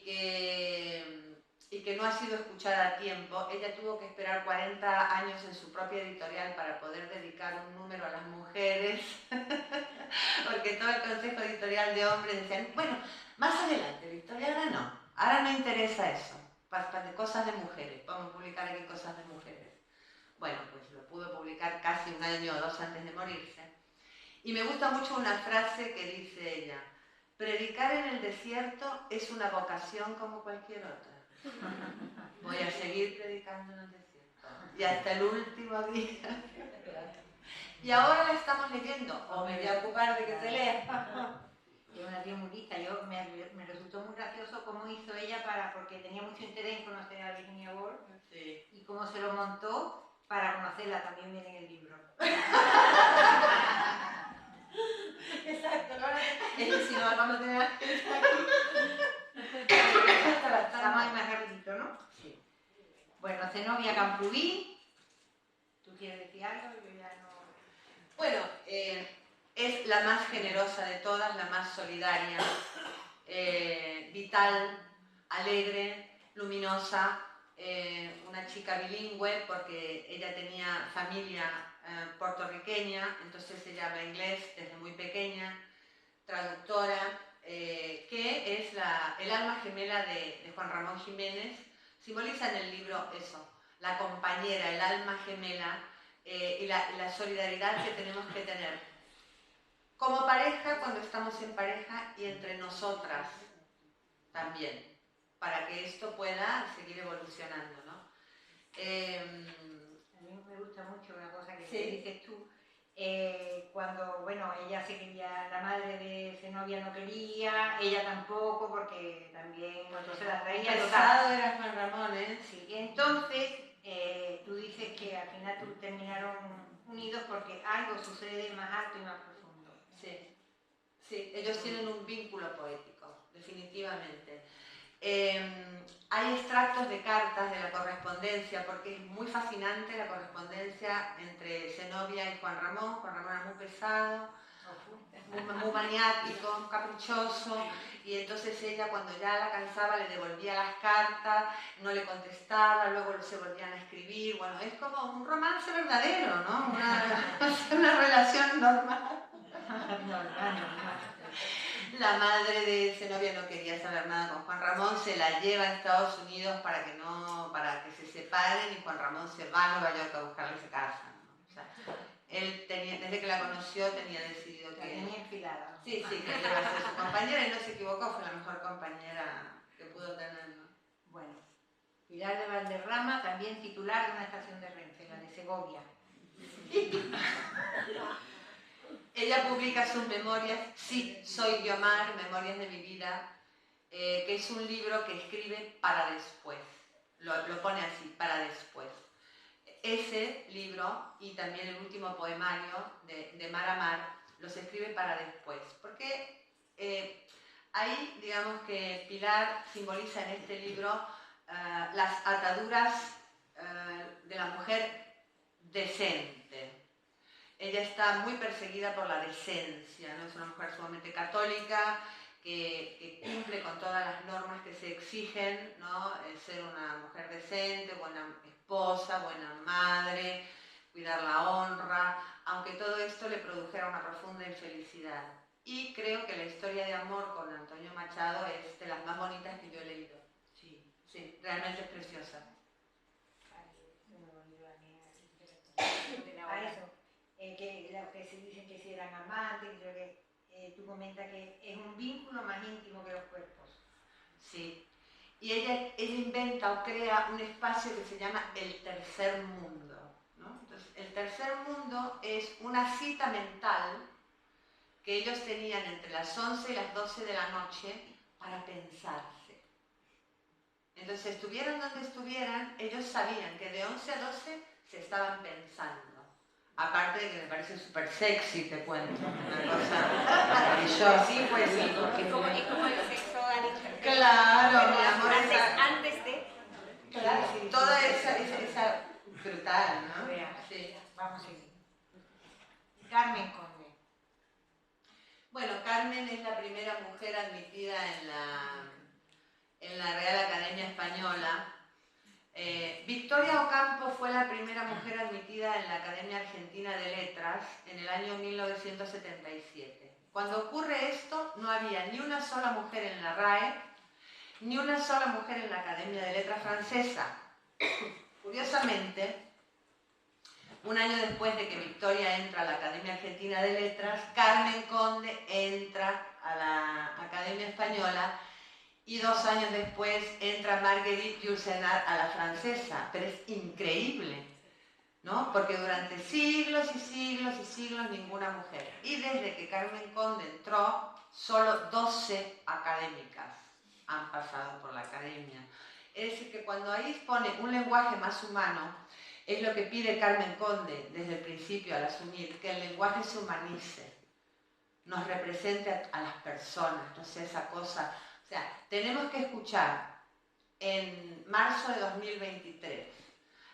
que no ha sido escuchada a tiempo. Ella tuvo que esperar 40 años en su propia editorial para poder dedicar un número a las mujeres, porque todo el consejo editorial de hombres decían, bueno, más adelante, Victoria, ahora no interesa eso, de cosas de mujeres, vamos a publicar aquí cosas de mujeres. Bueno, pues lo pudo publicar casi un año o dos antes de morirse. Y me gusta mucho una frase que dice ella: predicar en el desierto es una vocación como cualquier otra. Voy a seguir predicando en el desierto y hasta el último día. Y ahora la estamos leyendo, o me voy a ocupar de que se lea. Es una tía muy lista. Me resultó muy gracioso cómo hizo ella porque tenía mucho interés en conocer a Virginia Woolf, Sí. y cómo se lo montó para conocerla, también viene en el libro. Exacto, es que si no vamos a tener aquí. Estamos ahí más rapidito, ¿no? Sí. Bueno, Zenobia Camprubí, ¿tú quieres decir algo? Yo ya no... Bueno, es la más generosa de todas, la más solidaria, vital, alegre, luminosa, una chica bilingüe, porque ella tenía familia puertorriqueña, entonces ella habla inglés desde muy pequeña, traductora, que es el alma gemela de Juan Ramón Jiménez. Simboliza en el libro eso, la compañera, el alma gemela, y la solidaridad que tenemos que tener como pareja, cuando estamos en pareja, y entre nosotras también, para que esto pueda seguir evolucionando, ¿no? A mí me gusta mucho una cosa que sí. dices tú, cuando, bueno, ella se quería, la madre de Zenobia no quería, ella tampoco, porque también cuando se la traía... Pesado era Juan Ramón, ¿eh? Sí, entonces tú dices que al final terminaron unidos porque algo sucede más alto y más profundo. Sí, sí, ellos tienen un vínculo poético, definitivamente. Hay extractos de cartas de la correspondencia, porque es muy fascinante la correspondencia entre Zenobia y Juan Ramón. Juan Ramón era muy pesado, muy maniático, caprichoso, y entonces ella, cuando ya la cansaba, le devolvía las cartas, no le contestaba, luego se volvían a escribir. Bueno, es como un romance verdadero, ¿no? Una relación normal. La madre de Zenobia no quería saber nada con Juan Ramón, se la lleva a Estados Unidos para que se separen, y Juan Ramón se va a Nueva York a buscarle esa casa, ¿no? O sea, él desde que la conoció tenía decidido que... La tenía enfilada. Sí, que ella iba a ser su compañera, y no se equivocó, fue la mejor compañera que pudo tener, ¿no? Bueno, Pilar de Valderrama, también titular de una estación de Renfe, la de Segovia. Ella publica sus memorias, Sí, soy Guiomar, Memorias de mi vida, que es un libro que escribe para después, lo pone así, para después. Ese libro y también el último poemario de Mar a Mar los escribe para después, porque ahí, digamos que Pilar simboliza en este libro las ataduras de la mujer decente. Ella está muy perseguida por la decencia, ¿no? Es una mujer sumamente católica, que cumple con todas las normas que se exigen, ¿no? Ser una mujer decente, buena esposa, buena madre, cuidar la honra, aunque todo esto le produjera una profunda infelicidad. Y creo que la historia de amor con Antonio Machado es de las más bonitas que yo he leído. Sí. Sí, realmente es preciosa. A eso, que lo que se dicen que si eran amantes, creo que tú comentas que es un vínculo más íntimo que los cuerpos. Sí. Y ella inventa o crea un espacio que se llama el tercer mundo, ¿no? Entonces, el tercer mundo es una cita mental que ellos tenían entre las 11 y las 12 de la noche para pensarse. Entonces, estuvieran donde estuvieran, ellos sabían que de 11 a 12 se estaban pensando. Aparte de que me parece súper sexy, te cuento, una cosa maravillosa. Sí, pues sí, porque Es como el sexo ha dicho. Claro, mi amor, Antes de... claro, sí, toda sí, esa brutal, ¿no? Vea, Sí. vamos a seguir. Carmen Conde. Bueno, Carmen es la primera mujer admitida en la Real Academia Española. Victoria Ocampo fue la primera mujer admitida en la Academia Argentina de Letras en el año 1977. Cuando ocurre esto, no había ni una sola mujer en la RAE, ni una sola mujer en la Academia de Letras francesa. Curiosamente, un año después de que Victoria entra a la Academia Argentina de Letras, Carmen Conde entra a la Academia Española y 2 años después entra Marguerite Yourcenar a la francesa. Pero es increíble, ¿no? Porque durante siglos y siglos y siglos ninguna mujer. Y desde que Carmen Conde entró, solo 12 académicas han pasado por la academia. Es decir, que cuando ahí pone un lenguaje más humano, es lo que pide Carmen Conde desde el principio al asumir, que el lenguaje se humanice, nos represente a las personas, no sea esa cosa. O sea, tenemos que escuchar en marzo de 2023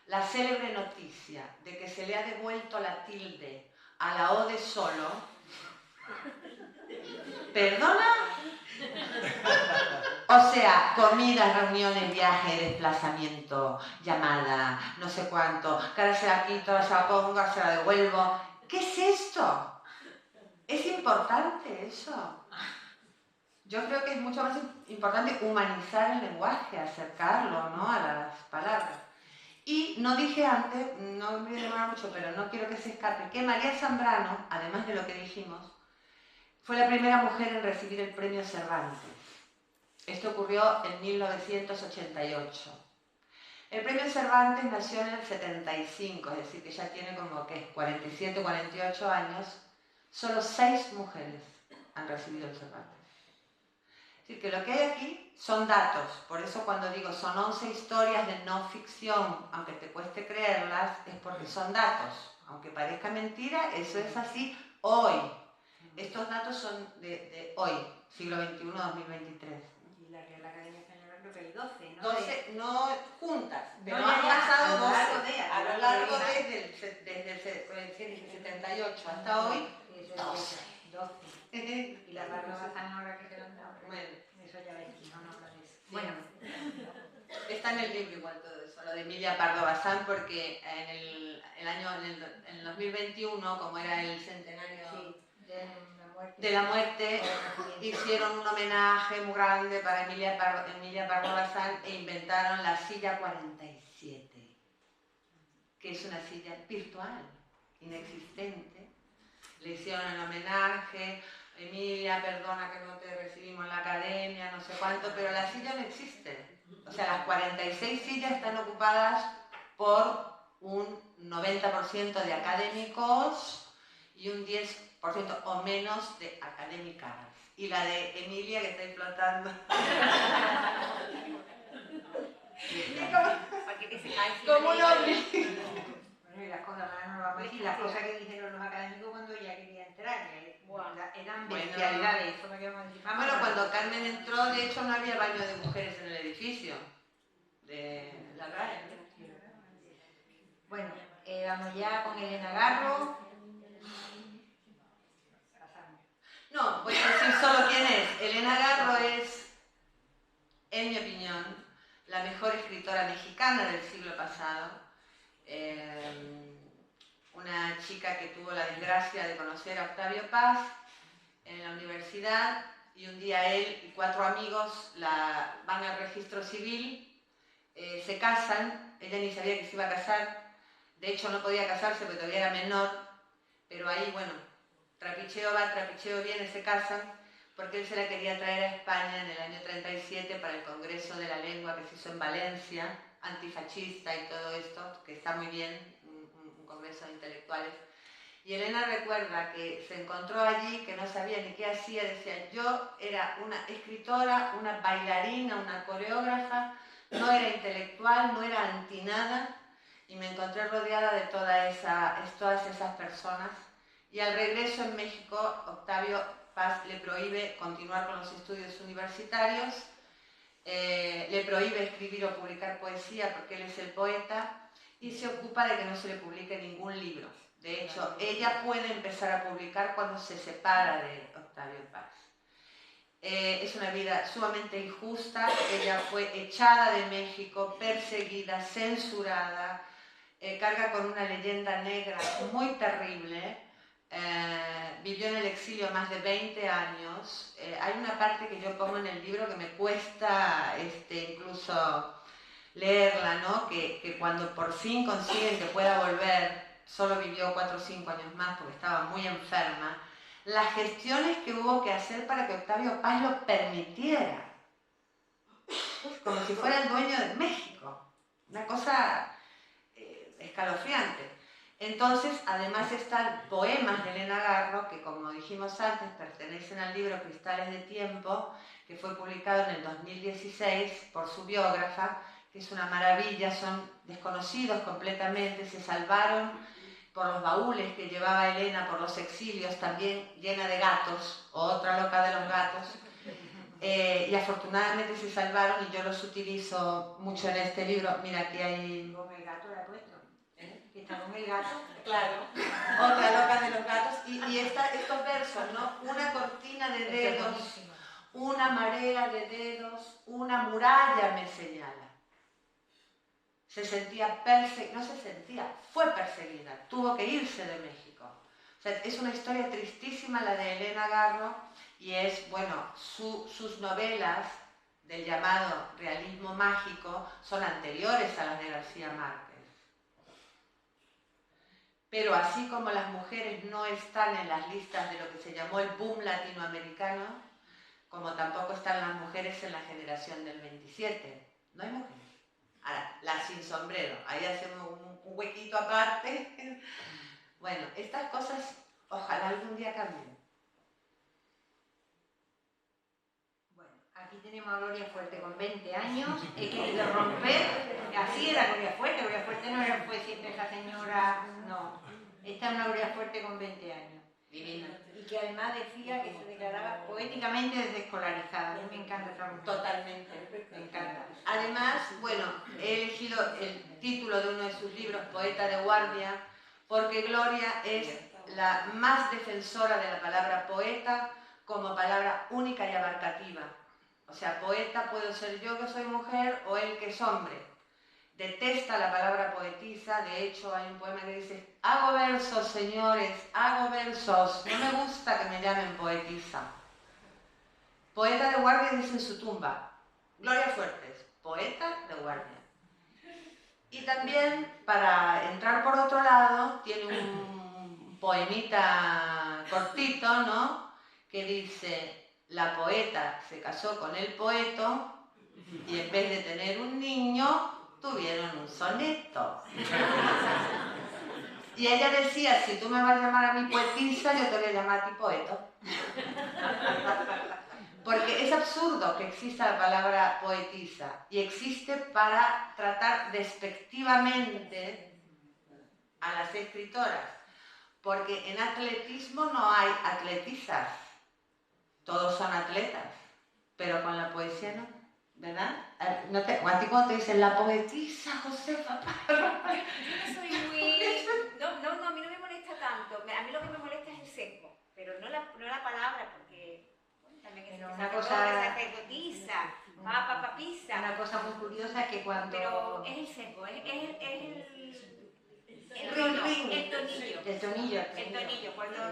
la célebre noticia de que se le ha devuelto la tilde a la O de solo. ¿Perdona? O sea, comidas, reuniones, viaje, desplazamiento, llamada, no sé cuánto, que ahora se la quito, ahora se la pongo, se la devuelvo. ¿Qué es esto? ¿Es importante eso? Yo creo que es mucho más importante humanizar el lenguaje, acercarlo, ¿no?, a las palabras. Y no dije antes, no me voy a demorar mucho, pero no quiero que se escape, que María Zambrano, además de lo que dijimos, fue la primera mujer en recibir el premio Cervantes. Esto ocurrió en 1988. El premio Cervantes nació en el 75, es decir, que ya tiene como que 47, 48 años. Solo 6 mujeres han recibido el Cervantes. Es decir, que lo que hay aquí son datos. Por eso cuando digo son 11 historias de no ficción, aunque te cueste creerlas, es porque son datos. Aunque parezca mentira, eso es así hoy. Estos datos son de hoy, siglo XXI, 2023. Y la Real Academia Española creo que hay 12, ¿no? 12, no juntas, pero No, han ya, pasado 12 a a lo largo desde el 78 hasta hoy. 12. 12. Y la Pardo Bazán ahora que se lo han dado. Bueno, Eso ya ves, no habla de eso. sí. Bueno, Está en el libro igual todo eso, lo de Emilia Pardo Bazán, porque en el 2021, como era el centenario sí, de la muerte, hicieron un homenaje muy grande para Emilia Pardo Bazán e inventaron la silla 47, que es una silla virtual, inexistente. Le hicieron el homenaje, Emilia, perdona que no te recibimos en la academia, no sé cuánto, pero la silla no existe. O sea, las 46 sillas están ocupadas por un 90% de académicos y un 10% o menos de académicas. Y la de Emilia que está flotando. Como un hombre. Bueno, y las cosas no vamos a decir, las cosas que dijeron los académicos cuando ella quería entrar, que eran bestialidades, eso no queremos decir. Bueno, cuando Carmen entró, de hecho, no había baño de mujeres en el edificio de la RAE. Bueno, vamos ya con Elena Garro. No, voy a decir solo quién es. Elena Garro la mejor escritora mexicana del siglo pasado, una chica que tuvo la desgracia de conocer a Octavio Paz en la universidad, y un día él y 4 amigos van al registro civil, se casan, ella ni sabía que se iba a casar, de hecho no podía casarse porque todavía era menor, pero ahí, bueno, trapicheo va, trapicheo viene, se casan, porque él se la quería traer a España en el año 37 para el Congreso de la Lengua que se hizo en Valencia, antifascista y todo esto, que está muy bien, un congreso de intelectuales. Y Elena recuerda que se encontró allí, que no sabía ni qué hacía, decía, yo era una escritora, una bailarina, una coreógrafa, no era intelectual, no era anti nada, y me encontré rodeada de todas esas personas. Y al regreso en México, Octavio Paz le prohíbe continuar con los estudios universitarios, le prohíbe escribir o publicar poesía porque él es el poeta, y se ocupa de que no se le publique ningún libro. De hecho, ella puede empezar a publicar cuando se separa de Octavio Paz. Es una vida sumamente injusta, ella fue echada de México, perseguida, censurada, carga con una leyenda negra muy terrible, vivió en el exilio más de 20 años. Hay una parte que yo pongo en el libro que me cuesta incluso leerla, ¿no? Que cuando por fin consiguen que pueda volver, solo vivió 4 o 5 años más porque estaba muy enferma, las gestiones que hubo que hacer para que Octavio Paz lo permitiera, como si fuera el dueño de México, una cosa escalofriante. Entonces, además están poemas de Elena Garro, que como dijimos antes, pertenecen al libro Cristales de Tiempo, que fue publicado en el 2016 por su biógrafa, que es una maravilla, son desconocidos completamente, se salvaron por los baúles que llevaba Elena por los exilios, también llena de gatos, otra loca de los gatos, y afortunadamente se salvaron y yo los utilizo mucho en este libro. Mira, aquí hay... Con el gato la he puesto. Que está con el gato. Claro, otra loca de los gatos, y estos versos, ¿no? Una cortina de dedos, una marea de dedos, una muralla me señala. Se sentía perseguida, no se sentía, fue perseguida, tuvo que irse de México. O sea, es una historia tristísima la de Elena Garro, y es, bueno, sus novelas del llamado realismo mágico son anteriores a las de García Márquez. Pero así como las mujeres no están en las listas de lo que se llamó el boom latinoamericano, como tampoco están las mujeres en la generación del 27. No hay mujeres. Ahora, las sin sombrero, ahí hacemos un huequito aparte. Bueno, estas cosas ojalá algún día cambien. Bueno, aquí tenemos a Gloria Fuerte con 20 años. He querido romper. Así era Gloria Fuerte. Gloria Fuerte no fue siempre esa señora. No. Esta es una Gloria Fuerte con 20 años. Divina. Y que además decía que se declaraba poéticamente desescolarizada. A mí me encanta esa mujer. Totalmente. Me encanta. Además, bueno, he elegido el título de uno de sus libros, Poeta de Guardia, porque Gloria es la más defensora de la palabra poeta como palabra única y abarcativa. O sea, poeta puedo ser yo que soy mujer o él que es hombre. Detesta la palabra poetisa, de hecho hay un poema que dice, hago versos, señores, hago versos, no me gusta que me llamen poetisa. Poeta de guardia dice en su tumba, Gloria Fuertes, poeta de guardia. Y también, para entrar por otro lado, tiene un poemita cortito, ¿no? Que dice, la poeta se casó con el poeto y en vez de tener un niño, tuvieron un soneto. Y ella decía, si tú me vas a llamar a mí poetisa, yo te voy a llamar a ti poeto. Porque es absurdo que exista la palabra poetisa, y existe para tratar despectivamente a las escritoras, porque en atletismo no hay atletisas, todos son atletas, pero con la poesía no, ¿verdad? A ti cuando te dicen la poetisa Josefa Parra. Yo no soy muy... No, a mí no me molesta tanto. A mí lo que me molesta es el sesgo, pero no la palabra, porque... También es Pero sacerdotisa, pizza. Una cosa muy curiosa es que cuando... Pero es el sesgo, es el rollo, el tonillo. El tonillo. El tonillo, cuando a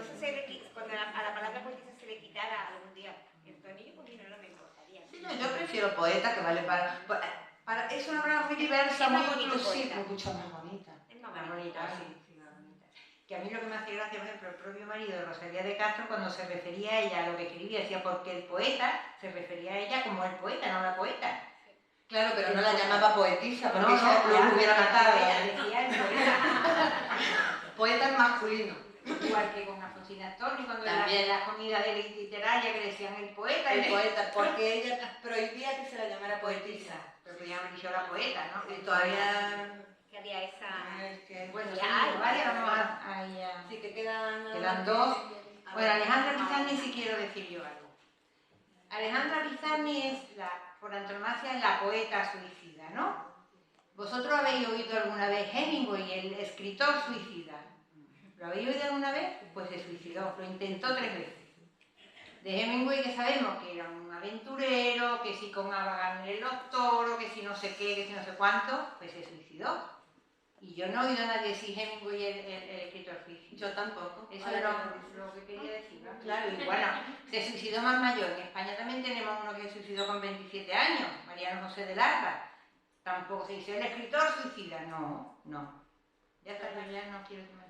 la palabra poetisa se le quitara algún día el tonillo, pues no me importaría. Sí, no, yo prefiero poeta, que vale es una obra muy diversa, Es muy más bonito inclusiva. poeta. Mucho más bonita. Es más Más bonito. bonita, sí, más bonita. Que a mí lo que me hace gracia, por ejemplo, el propio marido de Rosalía de Castro, cuando se refería a ella a lo que escribía, decía, porque el poeta se refería a ella como el poeta, no la poeta. Claro, pero no la llamaba poetisa, porque No, ella lo hubiera matado. Decía el poeta. Poeta es masculino. Igual que con Alfonsina Storni, cuando También. en la comida literaria que decían el poeta. El poeta, porque ella prohibía que se la llamara poetisa. Pero podían haber dicho la poeta, ¿no? Y todavía... Que había esa... Es que... Bueno, Ya seguimos, hay, ¿vale? ya Vamos hay. ahí a... Sí, que quedan... Quedan dos. A Bueno, ver. Alejandra Pizarni sí quiero decir yo algo. Alejandra Pizarni es, por antonomasia, la poeta suicida, ¿no? ¿Vosotros habéis oído alguna vez Hemingway, el escritor suicida? ¿Lo habéis oído alguna vez? Pues se suicidó, lo intentó 3 veces. De Hemingway que sabemos que era un aventurero, que si con Abagán en los toros, que si no sé qué, que si no sé cuánto, pues se suicidó. Y yo no he oído a nadie decir Hemingway el escritor suicida. Yo tampoco. Eso Ahora era que lo dices. lo que quería decir, ¿no? Claro, y bueno, se suicidó más mayor. En España también tenemos uno que se suicidó con 27 años, Mariano José de Larra. Tampoco se dice el escritor suicida. No, no. Ya está, yo ya no quiero que me...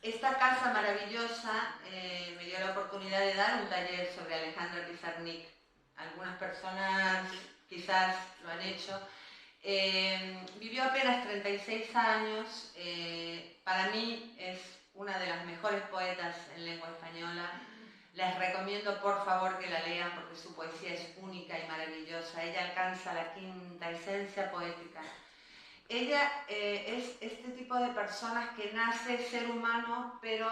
Esta casa maravillosa me dio la oportunidad de dar un taller sobre Alejandra Pizarnik. Algunas personas quizás lo han hecho. Vivió apenas 36 años. Para mí es una de las mejores poetas en lengua española. Les recomiendo por favor que la lean porque su poesía es única y maravillosa. Ella alcanza la quinta esencia poética. Ella es este tipo de personas que nace ser humano pero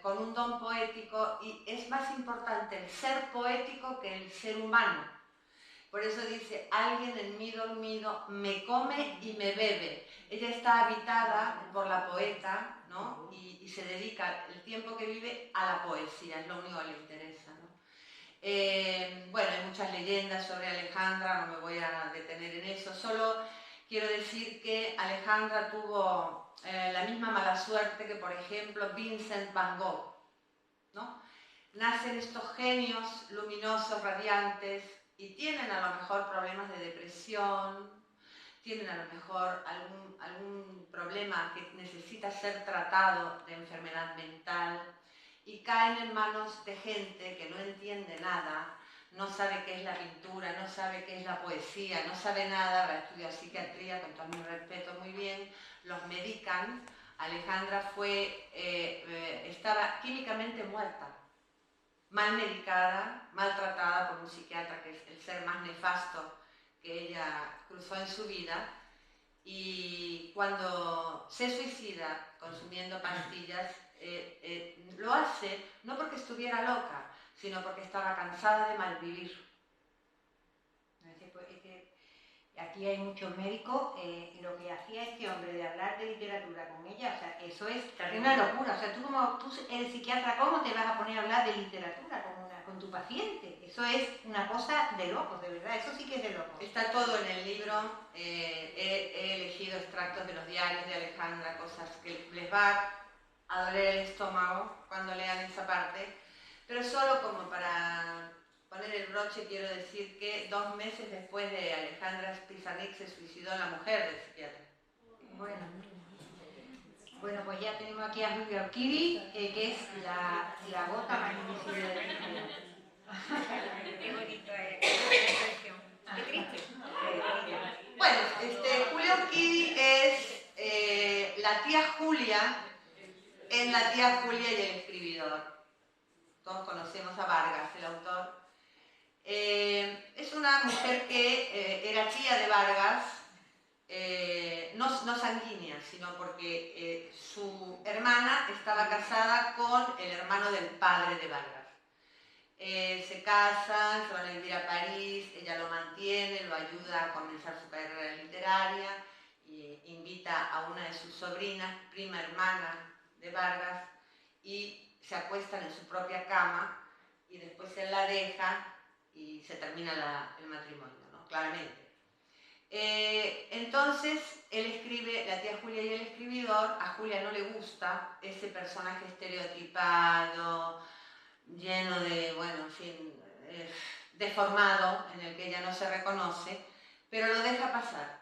con un don poético, y es más importante el ser poético que el ser humano. Por eso dice, alguien en mí dormido me come y me bebe. Ella está habitada por la poeta, ¿no? Y se dedica el tiempo que vive a la poesía, es lo único que le interesa, ¿no? Bueno, hay muchas leyendas sobre Alejandra, no me voy a detener en eso, solo quiero decir que Alejandra tuvo la misma mala suerte que, por ejemplo, Vincent Van Gogh, ¿no? Nacen estos genios luminosos, radiantes, y tienen a lo mejor problemas de depresión, tienen a lo mejor algún problema que necesita ser tratado de enfermedad mental, y caen en manos de gente que no entiende nada, no sabe qué es la pintura, no sabe qué es la poesía, no sabe nada, ha estudiado psiquiatría, con todo mi respeto, muy bien, los medican. Alejandra estaba químicamente muerta, mal medicada, maltratada por un psiquiatra que es el ser más nefasto que ella cruzó en su vida, y cuando se suicida consumiendo pastillas, lo hace no porque estuviera loca, sino porque estaba cansada de malvivir. Aquí hay muchos médicos, lo que hacía este hombre de hablar de literatura con ella, o sea, eso es una locura. O sea, tú eres psiquiatra, ¿cómo te vas a poner a hablar de literatura con tu paciente? Eso es una cosa de locos, de verdad, eso sí que es de locos. Está todo en el libro, he elegido extractos de los diarios de Alejandra, cosas que les va a doler el estómago cuando lean esa parte, pero solo como para poner el broche quiero decir que 2 meses después de Alejandra Pizarnik se suicidó la mujer del psiquiatra. Bueno, pues ya tenemos aquí a Rubia Urquidi, que es la gota más invisible del mundo. Qué bonito es la expresión. Qué triste. Bueno, Julia Urquidi es la tía Julia en La tía Julia y el escribidor. Todos conocemos a Vargas, el autor. Es una mujer que era tía de Vargas, no sanguínea, sino porque su hermana estaba casada con el hermano del padre de Vargas. Se casan, se van a vivir a París, ella lo mantiene, lo ayuda a comenzar su carrera literaria, y invita a una de sus sobrinas, prima hermana de Vargas, y se acuestan en su propia cama, y después él la deja y se termina el matrimonio, ¿no? Claramente. Entonces, él escribe, la tía Julia y el escribidor, a Julia no le gusta ese personaje estereotipado, lleno de, bueno, en fin, deformado, en el que ella no se reconoce, pero lo deja pasar.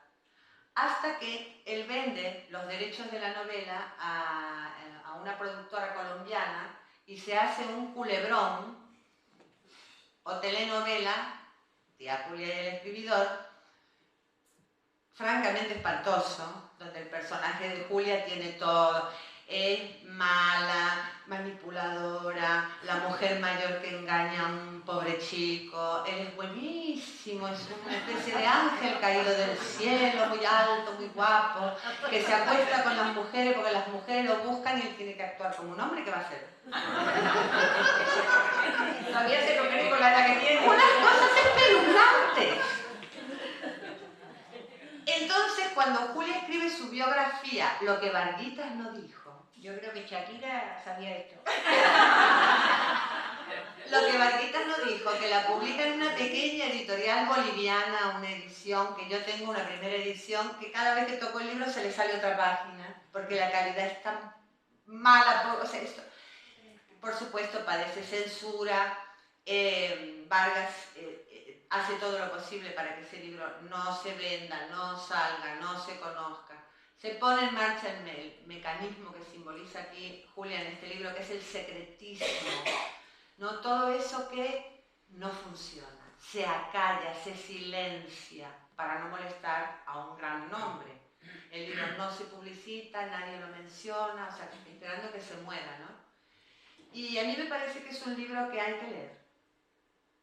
Hasta que él vende los derechos de la novela a una productora colombiana y se hace un culebrón o telenovela, tía Julia y el escribidor, francamente espantoso, donde el personaje de Julia tiene todo. Es mala, manipuladora, la mujer mayor que engaña a un pobre chico. Él es buenísimo, es una especie de ángel caído del cielo, muy alto, muy guapo, que se acuesta con las mujeres porque las mujeres lo buscan y él tiene que actuar como un hombre. ¿Qué va a hacer? Todavía se lo cree con la edad que tiene. Unas cosas espeluznantes. Entonces, cuando Julia escribe su biografía, lo que Varguitas no dijo, Yo creo que Shakira sabía esto. lo que Varguitas no dijo, que la publica en una pequeña editorial boliviana, una edición, que yo tengo una primera edición, que cada vez que toco el libro se le sale otra página, porque la calidad es tan mala, o sea, esto, por supuesto padece censura. Vargas hace todo lo posible para que ese libro no se venda, no salga, no se conozca. Se pone en marcha el mecanismo que simboliza aquí Julia en este libro, que es el secretismo, ¿no? Todo eso que no funciona, se acalla, se silencia para no molestar a un gran nombre. El libro no se publicita, nadie lo menciona, o sea, esperando que se muera, ¿no? Y a mí me parece que es un libro que hay que leer.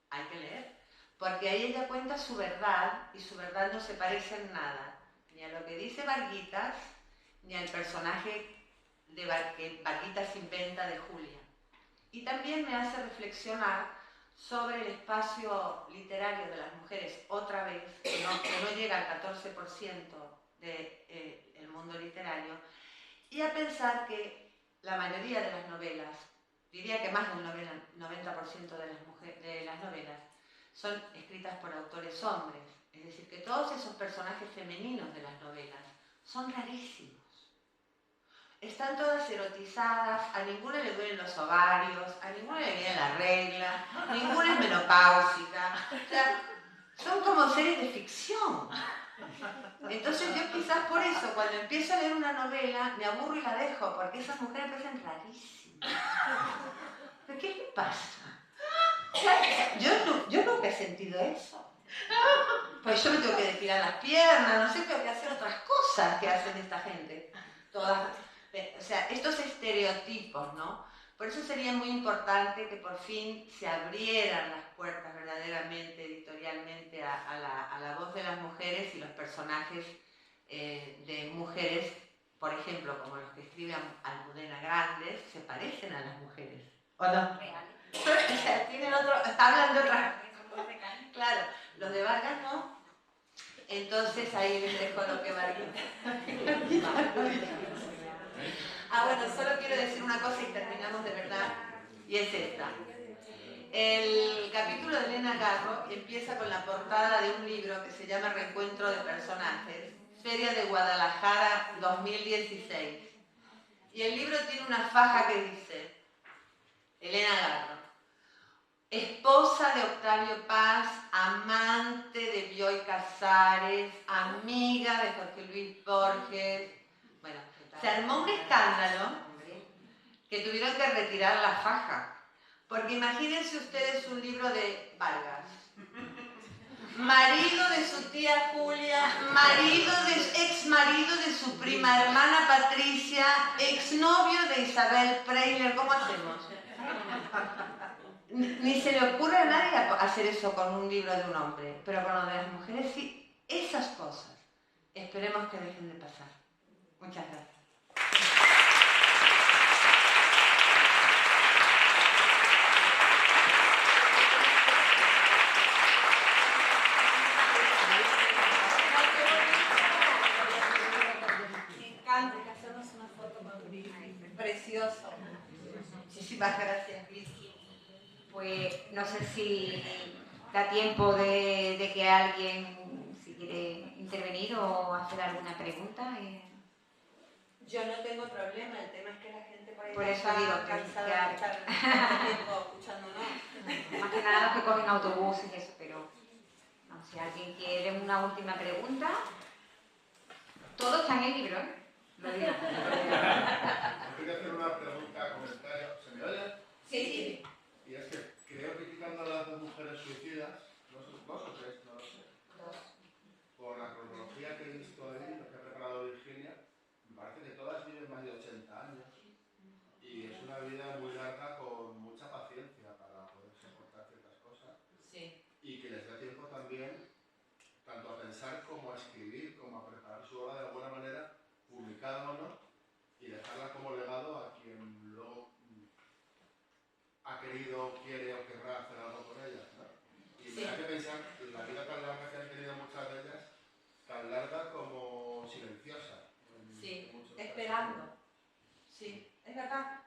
Hay que leer, porque ahí ella cuenta su verdad y su verdad no se parece en nada, ni a lo que dice Varguitas, ni al personaje que Varguitas inventa de Julia. Y también me hace reflexionar sobre el espacio literario de las mujeres, otra vez, que no llega al 14% del mundo literario, y a pensar que la mayoría de las novelas, diría que más del 90% de las novelas, son escritas por autores hombres. Es decir, que todos esos personajes femeninos de las novelas son rarísimos. Están todas erotizadas, a ninguna le duelen los ovarios, a ninguna le viene la regla, ninguna es menopáusica. O sea, son como series de ficción. Entonces yo quizás por eso, cuando empiezo a leer una novela, me aburro y la dejo, porque esas mujeres me parecen rarísimas. ¿Pero qué le pasa? Yo nunca he sentido eso. Pues yo me tengo que depilar las piernas, no sé, tengo que hacer otras cosas que hacen esta gente. Todas, o sea, estos estereotipos, ¿no? Por eso sería muy importante que por fin se abrieran las puertas verdaderamente, editorialmente, a la voz de las mujeres y los personajes de mujeres, por ejemplo, como los que escribe Almudena Grandes, se parecen a las mujeres, ¿o no? O sea, tienen hablan de otras. Claro, los de Vargas no. Entonces ahí les dejo lo que Vargas. Bueno, solo quiero decir una cosa y terminamos de verdad, y es esta. El capítulo de Elena Garro empieza con la portada de un libro que se llama Reencuentro de Personajes, Feria de Guadalajara 2016. Y el libro tiene una faja que dice, Elena Garro, esposa de Octavio Paz, amante de Bioy Casares, amiga de Jorge Luis Borges. Bueno, se armó un escándalo que tuvieron que retirar la faja. Porque imagínense ustedes un libro de Vargas. Marido de su tía Julia, ex marido de su prima hermana Patricia, exnovio de Isabel Preisler. ¿Cómo hacemos? Ni se le ocurre a nadie hacer eso con un libro de un hombre, pero con lo de las mujeres sí. Esas cosas esperemos que dejen de pasar. Muchas gracias. Precioso. Muchísimas gracias, Liz. Pues no sé si da tiempo de que alguien, si quiere intervenir o hacer alguna pregunta. Yo no tengo problema, el tema es que la gente Por eso está digo que cansada de estar tanto tiempo escuchándonos. Más que nada los que cogen autobuses y eso, pero no, si alguien quiere una última pregunta, todo está en el libro, ¿eh? Lo digo. Quería hacer una pregunta, comentario. ¿Se me oye? Sí. Y es que creo que quitando a las dos mujeres suicidas, dos o tres, no lo sé, por la cronología que he visto ahí, lo que ha preparado Virginia, me parece que todas viven más de 80 años y es una vida muy larga con mucha paciencia para poder soportar ciertas cosas. Sí. Y que les da tiempo también tanto a pensar como a escribir, como a preparar su obra de alguna manera, publicada o no, y dejarla como legado a quien luego ha querido, quiere o querrá hacer algo con ella, ¿no? Y me hace pensar la vida tan larga que han tenido muchas de ellas, tan larga como silenciosa. Sí, esperando. Sí, es verdad.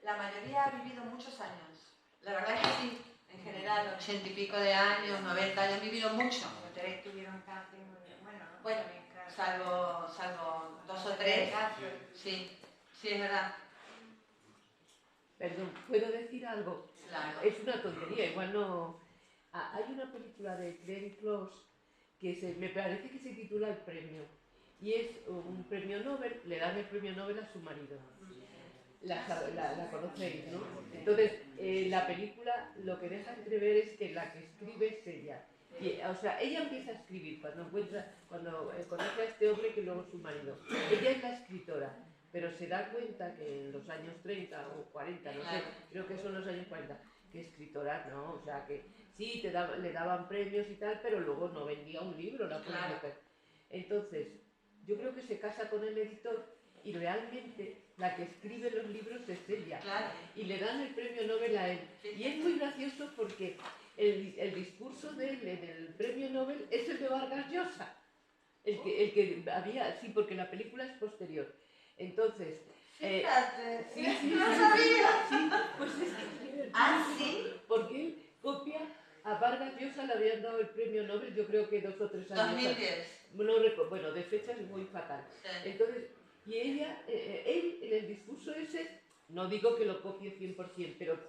La mayoría ha vivido muchos años. La verdad es que sí. En general, 80 y pico de años, 90 años, han vivido mucho. Los tres tuvieron cáncer, bueno, Bueno, salvo dos o tres. Sí, sí, es verdad. Perdón, ¿puedo decir algo? Claro. Es una tontería, igual no... Hay una película de Glenn Close que me parece que se titula El Premio. Y es un premio Nobel, le dan el premio Nobel a su marido. La conocéis, ¿no? Entonces, la película lo que deja entrever es que la que escribe es ella. Y, o sea, ella empieza a escribir cuando conoce a este hombre que luego es su marido. Ella es la escritora, pero se da cuenta que en los años 30 o 40, no sé, creo que son los años 40, que escritora no, o sea, que sí, le daban premios y tal, pero luego no vendía un libro la pobre mujer. Entonces, yo creo que se casa con el editor y realmente la que escribe los libros es ella. Claro. Y le dan el premio Nobel a él. Y es muy gracioso porque el discurso de él en el premio Nobel es el de Vargas Llosa. El que había, sí, porque la película es posterior. Entonces... Fíjate, sí, no sabía. Sí, pues es que... ¿Sí? Porque él copia... A Vargas Llosa le habían dado el premio Nobel, yo creo que 2 o 3 años. 2010. Bueno, de fecha es muy fatal. Sí. Entonces, y ella, él en el discurso ese, no digo que lo copie 100%, pero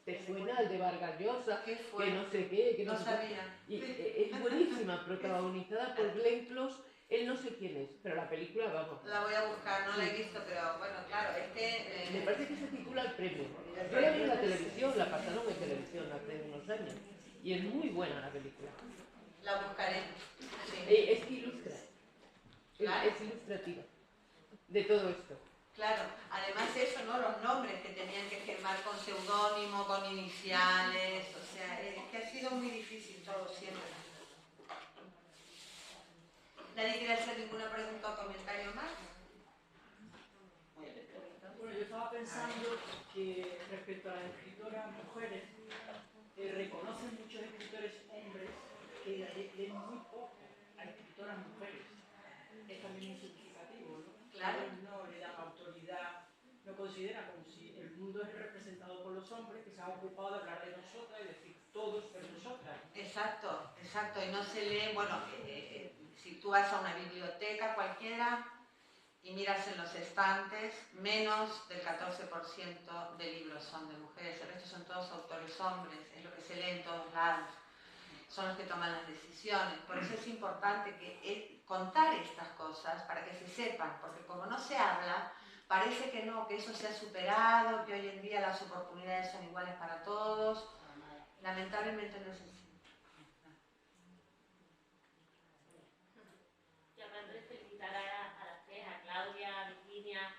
te suena al de Vargas Llosa, que no sé qué, que no sé sabía. qué. Y es buenísima, protagonizada por Glenn Close. Él no sé quién es, pero la película, vamos. La voy a buscar, no la he visto, pero bueno, claro, es que... Me parece que se titula El Premio. Yo la vi en la televisión, la pasaron en televisión hace unos años. Y es muy buena la película. La buscaré. Sí. Es que ilustra. Claro. Es ilustrativa de todo esto. Claro, además eso, ¿no? Los nombres que tenían que firmar con seudónimo, con iniciales, o sea, es que ha sido muy difícil todo siempre. ¿Nadie quiere hacer ninguna pregunta o comentario más? Bueno, yo estaba pensando que respecto a las escritoras mujeres, reconocen muchos escritores hombres que leen muy poco a escritoras mujeres. Es también muy significativo, ¿no? Claro. No le dan autoridad, no consideran como si el mundo es representado por los hombres que se han ocupado de hablar de nosotras y decir todos pero nosotras. Exacto, exacto, y no se lee, bueno, si tú vas a una biblioteca cualquiera y miras en los estantes, menos del 14% de libros son de mujeres, el resto son todos autores hombres, es lo que se lee en todos lados, son los que toman las decisiones. Por eso es importante contar estas cosas para que se sepan, porque como no se habla, parece que no, que eso se ha superado, que hoy en día las oportunidades son iguales para todos. Lamentablemente no es así. Y hablando de felicitar a las tres, a Claudia, a Virginia,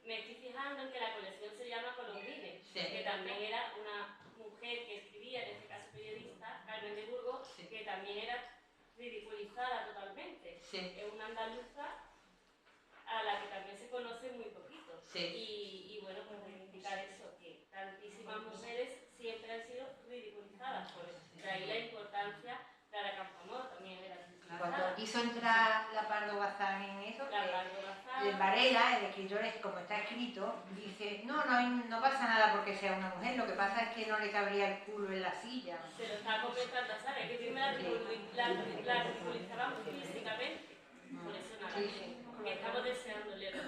me estoy fijando en que la colección se llama Colombines, Sí. que también era una mujer que escribía, en este caso periodista, Carmen de Burgos, Sí. que también era ridiculizada totalmente. Sí. Es una andaluza a la que también se conoce muy poquito. Sí. Y bueno, pues reivindicar eso, que tantísimas mujeres siempre han sido ridiculizadas, por eso. De ahí la importancia de Ara Campoamor, también era ridiculizada. Cuando quiso entrar la Pardo Bazán en eso, La Pardo Bazán, Varela, el escritor, es como está escrito, dice, no pasa nada porque sea una mujer, lo que pasa es que no le cabría el culo en la silla. Se lo está comentando a Sara, que primero la ridiculizaban físicamente. Por eso nada, que estamos deseando leerlo.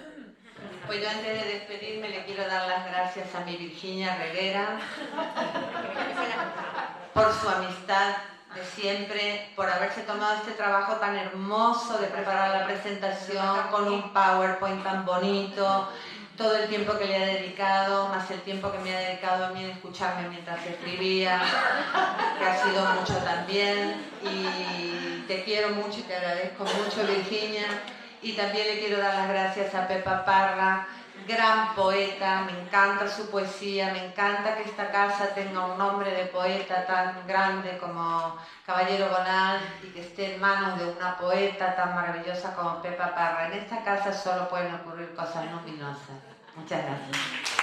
Pues yo antes de despedirme le quiero dar las gracias a mi Virginia Reguera por su amistad de siempre, por haberse tomado este trabajo tan hermoso de preparar la presentación con un PowerPoint tan bonito, todo el tiempo que le ha dedicado, más el tiempo que me ha dedicado a mí en escucharme mientras escribía, que ha sido mucho también, y te quiero mucho y te agradezco mucho, Virginia. Y también le quiero dar las gracias a Pepa Parra, gran poeta, me encanta su poesía, me encanta que esta casa tenga un nombre de poeta tan grande como Caballero Bonal y que esté en manos de una poeta tan maravillosa como Pepa Parra. En esta casa solo pueden ocurrir cosas luminosas. Muchas gracias.